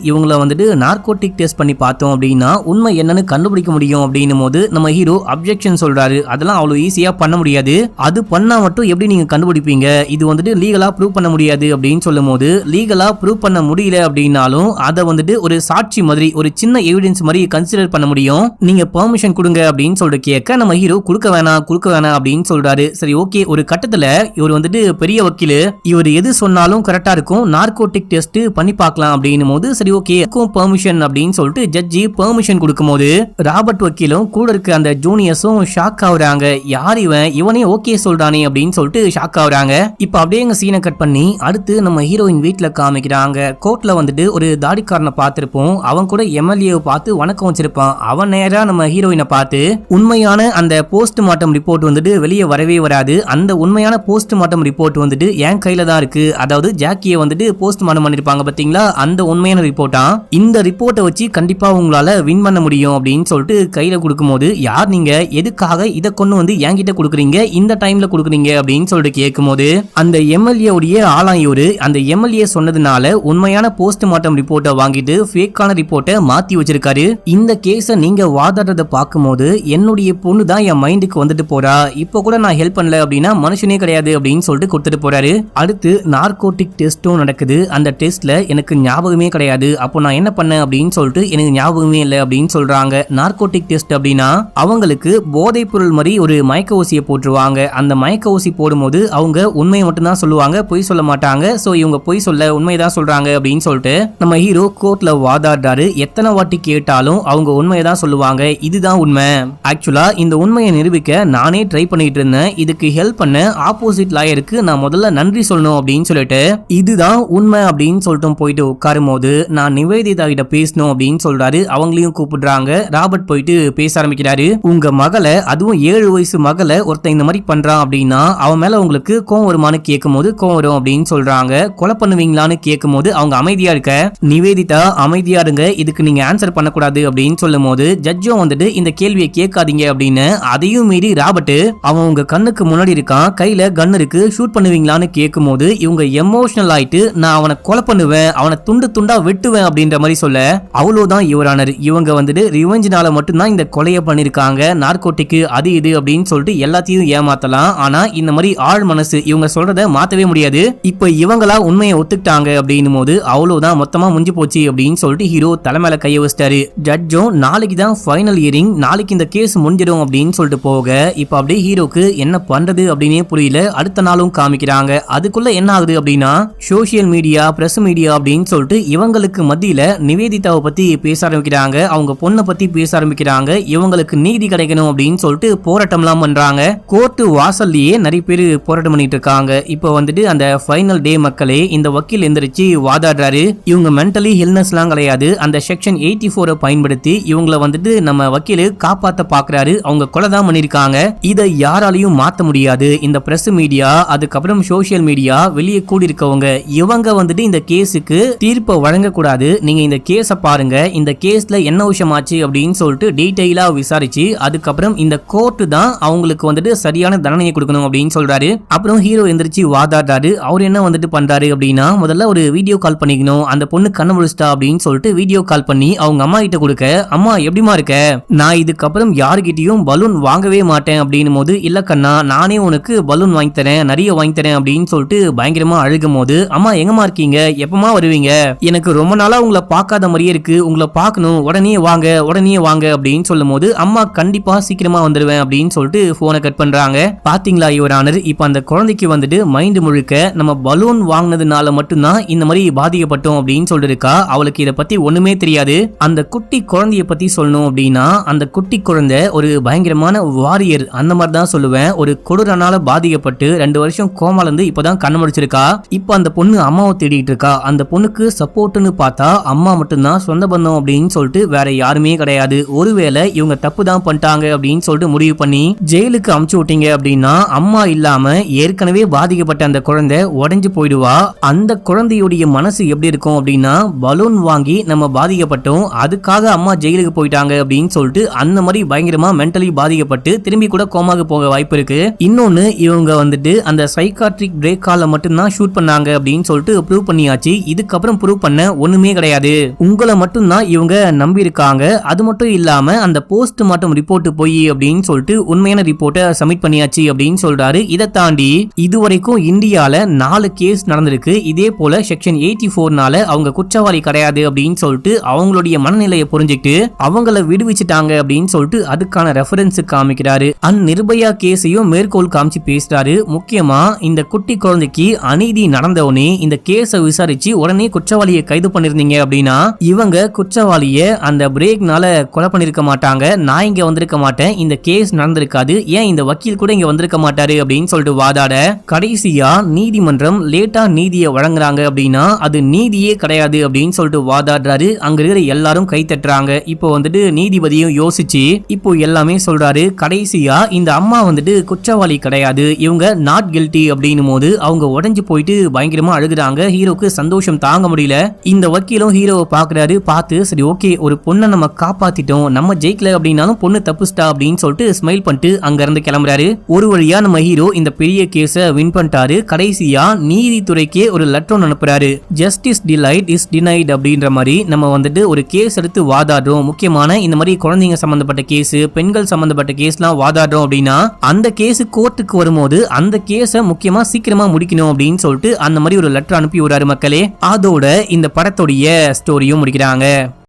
இவங்கள வந்துட்டு நார்கோட்டிக் டெஸ்ட் பண்ணி பார்த்தோம் அப்படின்னா உண்மை என்னன்னு கண்டுபிடிக்க முடியும் அப்படின்னும் போது நம்ம ஹீரோ அப்ஜெக்ஷன் சொல்றாரு. அதெல்லாம் அவ்வளவு ஈஸியா பண்ண முடியாது, அது பண்ணா மட்டும் எப்படி நீங்க கண்டுபிடிப்பீங்க, இது வந்துட்டு லீகலா ப்ரூவ் பண்ண முடியாது அப்படின்னு சொல்லும் போது, லீகலா ப்ரூவ் பண்ண முடியல அப்படின்னாலும் அதை வந்துட்டு ஒரு சாட்சி மாதிரி ஒரு சின்ன எவிடன்ஸ் மாதிரி கன்சிடர் பண்ண முடியும், நீங்க பெர்மிஷன் கொடுங்க அப்படின்னு சொல்லிட்டு கேட்க நம்ம ஹீரோ கொடுக்க வேணாம் அப்படின்னு சொல்றாரு. சரி ஓகே, ஒரு கட்டத்துல இவர் வந்துட்டு பெரிய வக்கீல், இவர் எது சொன்னாலும் கரெக்டா இருக்கும், நார்கோட்டிக் டெஸ்ட் பண்ணி பார்க்கலாம் அப்படின்னு சரி ஓகே பெர்மிஷன் அப்படின்னு சொல்லிட்டு ஜட்ஜி பெர்மிஷன் கொடுக்கும்போது ராபர்ட் வக்கீலும் கூட இருக்க அந்த ஜூனியர்ஸும் ஷாக் ஆகுறாங்க. யார் இவனே ஓகே சொல்றானே அப்படின்னு சொல்லிட்டு ஷாக் ஆகுறாங்க. இப்ப அப்படியே எங்க சீனை கட் பண்ணி அடுத்து நம்ம ஹீரோயின் வீட்டுல காமிக்கிறாங்க. கோர்ட்ல வந்துட்டு ஒரு தாடிக்காரனை பார்த்திருப்போம், அவன் கூட எம்எல்ஏ பார்த்து வணக்கம் வச்சிருப்பான். அவன் நேரா நம்ம ஹீரோயினை பார்த்து உண்மையான அந்த போஸ்ட்மார்ட்டம் ரிப்போர்ட் வந்துட்டு வெளியே வரவே வராது, அந்த உண்மையான போஸ்ட்மார்ட்டம் ரிப்போர்ட் வந்துட்டு என் கையில தான் இருக்கு, அதாவது ஜாக்கியை வந்துட்டு போஸ்ட்மார்ட்டம் பண்ணிருப்பாங்க பாத்தீங்களா, அந்த உண்மையான ரிப்போர்ட்டா, இந்த ரிப்போர்ட்டை வச்சு கண்டிப்பா உங்களால வின் பண்ண முடியும் அப்படின்னு சொல்லிட்டு கையில கொடுக்கும்போது, யார் நீங்க, எதுக்காக இதை கொண்டு வந்து என்கிட்ட கொடுக்குறீங்க, இந்த டைம்ல கொடுக்குறீங்க அப்படின்னு சொல்லிட்டு கேட்கும்போது, அந்த எம்எல்ஏ உடைய ஆளாயூரு அந்த எம்எல்ஏ சொன்னதுனால உண்மையான போஸ்ட்மார்ட்டம் ரிப்போர்ட்டை வாங்கிட்டு ஃபேக்கான ரிப்போர்ட்டை மாத்தி வச்சிருக்காரு. இந்த கேஸை நீங்க வாதாடுறத பார்க்கும்போது என்னுடைய பொண்ணு தான் என் மைண்டுக்கு வந்துட்டு போறா, இப்போ கூட நான் ஹெல்ப் பண்ணல அப்படின்னா மனுஷனே கிடையாது அப்படின்னு சொல்லிட்டு கொடுத்துட்டு போறாரு. அடுத்து நார்கோட்டிக் டெஸ்டும் நடக்குது. அந்த டெஸ்ட்ல எனக்கு ஞாபகமே கிடையாது, அப்போ நான் என்ன பண்ணேன் அப்படின்னு சொல்லிட்டு எனக்கு ஞாபகமே இல்லை அப்படின்னு சொல்றாங்க. நார்கோட்டிக் டெஸ்ட் அப்படின்னா அவங்களுக்கு போதைப் பொருள் மாதிரி ஒரு மயக்க ஊசியை போட்டுருவாங்க. அந்த மயக்க ஊசி போடும்போது அவங்க உண்மையை மட்டும்தான் சொல்லுவாங்க, பொய் சொல்ல மாட்டாங்க. சோ இவங்க பொய் சொல்ல உண்மையதான் சொல்றாங்க அப்படின்னு சொல்லிட்டு நம்ம ஹீரோ கோர்ட்ல வாதாடுறாரு. எத்தனை வாட்டி கேட்டாலும் அவங்க உண்மையதான் சொல்லுவாங்க, இதுதான் உண்மை. ஆக்சுவலா இந்த உண்மையை நிரூபிக்க நானே ட்ரை பண்ணிட்டு இருந்தேன், இதுக்கு ஹெல்ப் பண்ண ஆப்போசிட் லாயருக்கு நான் முதல்ல நன்றி சொல்லணும் அப்படின்னு சொல்லிட்டு இதுதான் உண்மை அப்படின்னு சொல்லிட்டு போயிட்டு உட்காரும் போது போது நான் நிவேதிதா கிட்ட பேசணும் அப்படின்னு சொல்றாரு. அவங்களையும் கூப்பிடுறாங்க. ராபர்ட் போயிட்டு பேச ஆரம்பிக்கிறாரு. உங்க மகளை, அதுவும் 7 வயசு மகளை ஒருத்தன் இந்த மாதிரி பண்றான் அப்படின்னா அவன் மேல உங்களுக்கு கோவம் வருமானு கேட்கும் போது கோவம் வரும் அப்படின்னு சொல்றாங்க. கொலை பண்ணுவீங்களான்னு கேட்கும் போது அவங்க அமைதியா இருக்க, நிவேதிதா அமைதியா இருங்க, இதுக்கு நீங்க ஆன்சர் பண்ணக்கூடாது அப்படின்னு சொல்லும் போது ஜட்ஜும் வந்துட்டு இந்த கேள்வியை கேட்காதீங்க அப்படின்னு அதையும் மீறி ராபர்ட் அவன் உங்க கண்ணுக்கு முன்னாடி இருக்கான், கையில கன் இருக்கு, ஷூட் பண்ணுவீங்களான்னு கேட்கும் போது இவங்க எமோஷனல் ஆயிட்டு நான் அவனை கொலை பண்ணுவேன், அவனை துண்டு துண்டா வெட்டுவேன் அப்படின்ற மாதிரி சொல்ல, அவ்வளவுதான் யுவரானர், இவங்க வந்துட்டு ரிவெஞ்சினால மட்டும்தான் இந்த கொலையை பண்ணிருக்காங்க, நார்கோட்டிக்கு அது இது அப்படின்னு சொல்லிட்டு எல்லாத்தையும் ஏமாத்தலாம். ஆனா இந்த மாதிரி ஆழ் மனசு இவங்க சொல்றத மாத்தவே முடியாது. இப்ப இவங்களா உண்மையை ஒத்துக்கிட்டாங்க அப்படின்னும் போது அவ்வளவுதான், மொத்தமா முடிஞ்சு போச்சு அப்படின்னு சொல்லிட்டு ஹீரோ தலைமையில கைய வச்சிட்டாரு. ஜட்ஜும் நாளைக்கு தான் ஃபைனல் ஹியரிங், நாளைக்கு இந்த கேஸ் முடிஞ்சிடும் அப்படின்னு சொல்லிட்டு போக இப்ப அப்படியே ஹீரோக்கு என்ன பண்றது அப்படின்னே புரியல. அடுத்த நாளும் காமிக்கிறாங்க. அதுக்குள்ள என்ன ஆகுது அப்படின்னா சோசியல் மீடியா, பிரஸ் மீடியா அப்படின்னு சொல்லிட்டு இவங்களுக்கு மத்தியில நிவேதிதாவை பத்தி பேச ஆரம்பிக்கிறாங்க, அவங்க பொண்ணை பத்தி பேச ஆரம்பிக்கிறாங்க, இவங்களுக்கு நீதி கிடைக்கணும் அப்படின்னு சொல்லிட்டு போராட்டம்லாம் பண்றாங்க. கோர்ட்டு வாசல்லையே நிறைய பேர் போராட்டம் பண்ணிட்டு இருக்காங்க. இப்ப வந்துட்டு அந்த ஃபைனல் டே மக்களே இந்த வக்கீல் எந்திரிச்சு வாதாடுறாரு. இவங்க மென்டலி ஹில்னஸ்லாம் கிடையாது, அந்த செக்ஷன் 84 பயன்படுத்தி இவங்களை வந்துட்டு நம்ம வக்கீல் காப்பாத்த பாக்குறாரு, அவங்க கொலை தான் பண்ணிருக்காங்க, இதை யாராலையும் மாத்த முடியாது. இந்த பிரஸ் மீடியா, அதுக்கப்புறம் சோசியல் மீடியா, வெளியே கூடி இருக்கவங்க இவங்க வந்துட்டு இந்த கேஸுக்கு தீர்ப்பை வழங்கக்கூடாது, நீங்க இந்த கேஸ பாருங்க, இந்த கேஸ்ல என்ன விஷயம் ஆச்சு அப்படின்னு சொல்லிட்டு டீடைலா விசாரிச்சு அதுக்கப்புறம் இந்த கோர்ட் தான் அவங்களுக்கு வந்துட்டு சரியான தண்டனையை கொடுக்கணும் அப்படின்னு சொல்றாரு. அப்புறம் ஹீரோ எந்திரிச்சு வாதாடுறாரு. அவர் என்ன வந்துட்டு பண்றாரு அப்படின்னா முதல்ல ஒரு வீடியோ கால் பண்ணிக்கணும், அந்த பொண்ணு கண்ண முடிச்சிட்டா அப்படின்னு சொல்லிட்டு வீடியோ கால் பண்ணி அவங்க அம்மா கிட்ட கொடுக்க, அம்மா எப்படிமா இருக்க, நான் இதுக்கப்புறம் யாருகிட்டயும் பலூன் வாங்கவே மாட்டேன் அப்படின்னும் போது, இல்ல கண்ணா நானே உனக்கு பலூன் வாங்கி தரேன், நிறைய வாங்கி தரேன் அப்படின்னு சொல்லிட்டு பயங்கரமா அழுகும் போது, அம்மா எங்கம்மா இருக்கீங்க, எப்பமா வருவீங்க, எனக்கு ரொம்ப நாளா உங்களை பார்க்காத மாதிரியே இருக்கு, உங்களை பார்க்கணும், உடனே வாங்க உடனே வாங்க அப்படின்னு சொல்லும் போது, அம்மா கண்டிப்பா சீக்கிரமா வந்துருவேன் அப்படின்னு சொல்லிட்டு போனை கட் பண்றாங்க. பாத்தீங்களா யுவர் ஆனர், இப்ப அந்த குழந்தைக்கு வந்துட்டு மைண்ட் முழுக்க நம்ம பலூன் வாங்கினதுனால மட்டும்தான் இந்த மாதிரி பாதிக்கப்பட்டோம் அப்படின்னு சொல்லிட்டு இருக்கா, அவளுக்கு இதை பத்தி ஒண்ணுமே தெரியாது. அந்த குட்டி குழந்தைய பத்தி சொல்லணும் அப்படின்னா அந்த குட்டி குழந்தை ஒரு பயங்கரமான வாரியர், அந்த மாதிரி தான் சொல்லுவேன். ஒரு கொடூரனால பாதிக்கப்பட்டு 2 வருஷம் கோமால இருந்து இப்பதான் கண்ணு முடிச்சிருக்கா. இப்ப அந்த பொண்ணு அம்மாவை தேடிட்டு இருக்கா. அந்த பொண்ணுக்கு சப்போர்ட்னு பார்த்தா அம்மா மட்டும்தான், சொந்த பந்தம் அப்படின்னு சொல்லிட்டு வேற யாருமே கிடையாது. ஒருவேளை இவங்க தப்பு தான் பண்ணிட்டாங்க அப்படின்னு சொல்லிட்டு முடிவு பண்ணி ஜெயிலுக்கு அமுச்சு விட்டீங்க அப்படின்னா அம்மா இல்லாம ஏற்கனவே பாதிக்கப்பட்ட அந்த குழந்தை உடைஞ்சு போயிடுவா. அந்த குழந்தையுடைய மனசு எப்படி இருக்கும் அப்படின்னா, பலூன் வாங்கி நம்ம பாதிக்கப்பட்டோம், அதுக்காக அம்மா ஜெயிலுக்கு போயிட்டாங்க அப்படின்னு சொல்லிட்டு அந்த மாதிரி பயங்கரமா மென்டலி பாதிக்கப்பட்டு திரும்பி கூட கோமாக்கு போக வாய்ப்பு இருக்கு. இன்னொன்னு இவங்க வந்துட்டு அந்த சைக்காட்ரிக் பிரேக் கால மட்டும்தான் ஷூட் பண்ணாங்க அப்படின்னு சொல்லிட்டு ப்ரூவ் பண்ணியாச்சு. இதுக்கப்புறம் ப்ரூவ் பண்ண ஒண்ணுமே கிடையாது, உங்களை மட்டும்தான் இவங்க நம்பி இருக்காங்க. அது மட்டும் இல்லாம அந்த போஸ்ட் மார்ட்டம் ரிப்போர்ட் போய் அப்படின்னு சொல்லிட்டு உண்மையான ரிப்போர்ட்டை சப்மிட் பண்ணியாச்சு அப்படின்னு சொல்றாரு. இதை தாண்டி இதுவரைக்கும் இந்தியால 4 கேஸ் நடந்திருக்கு. இதே போல செக்ஷன் 84 அவங்க குற்றவாளி கிடையாது அப்படின்னு சொல்லிட்டு அவங்களுடைய மனநிலையை புரிஞ்சுக்கிட்டு அவங்கள விடுவிச்சுட்டாங்க அப்படின்னு சொல்லிட்டு அதுக்கான ரெஃபரன்ஸ் காமிக்கிறாரு. நிர்பயா கேஸையும் மேற்கோள் காமிச்சு பேசுறாரு. முக்கியமா இந்த குட்டி குழந்தைக்கு அநீதி நடந்தவனே இந்த கேஸை விசாரிச்சு உடனே குற்றவாளியை கைது பண்ணிருந்தீங்க அப்படின்னா இவங்க குற்றவாளிய அந்த பிரேக்னால கொலை பண்ணிருக்க மாட்டாங்க, நான் இங்க வந்திருக்க மாட்டேன், இந்த கேஸ் நடந்திருக்காது, ஏன் இந்த வக்கீல் கூட இங்க வந்திருக்க மாட்டாரு அப்படின்னு சொல்லிட்டு வாதாட, கடைசியா நீதிமன்றம் லேட்டா நீதியை வழங்குறாங்க அப்படின்னா அது நீதியே கிடையாது அப்படின்னு சொல்லிட்டு வாதாடுறாரு. அங்க இருக்கிற எல்லாரும் கை தட்டுறாங்க. இப்போ வந்துட்டு நீதிபதியும் யோசிச்சு இப்போ எல்லாமே சொல்றாரு. கடைசியா இந்த அம்மா வந்துட்டு குற்றவாளி கிடையாது, இவங்க நாட் கில்ட்டி அப்படின்னும் போது அவங்க உடைஞ்சு போயிட்டு பயங்கரமா அழுகுறாங்க. ஹீரோக்கு சந்தோஷம் தாங்க முடியல. இந்த வக்கீலும் ஹீரோவை பாக்குறாரு. பார்த்து சரி ஓகே, ஒரு பொண்ணை நம்ம காப்பாத்திட்டோம், நம்ம ஜெயிக்கல அப்படின்னாலும் பொண்ணு தப்புஸ்டா அப்படின்னு சொல்லிட்டு ஸ்மைல் பண்ணிட்டு அங்க இருந்து கிளம்புறாரு. ஒரு வழியா நம்ம ஹீரோ இந்த பெரிய கேஸ வின் பண்ணிட்டாரு. கடைசியா நீதித்துறைக்கே ஒரு லெட்டர் அனுப்புறாரு. ஜஸ்டிஸ் டிலைட் இஸ் டினைட் அப்படின்ற மாதிரி நம்ம வந்துட்டு ஒரு கேஸ் எடுத்து வாதாடுறோம், முக்கியமான இந்த மாதிரி குழந்தைங்க சம்பந்தப்பட்ட கேஸ், பெண்கள் சம்பந்தப்பட்ட கேஸ்லாம் வாதாடுறோம் அப்படின்னா அந்த கேஸ் கோர்ட்டுக்கு வரும்போது அந்த கேஸ முக்கியமா சீக்கிரமா முடிக்கணும் அப்படின்னு சொல்லிட்டு அந்த மாதிரி ஒரு லெட்டர் அனுப்பி விடுறாரு மக்களே. அதோட இந்த படத்துடைய ஸ்டோரியும் முடிக்கிறாங்க.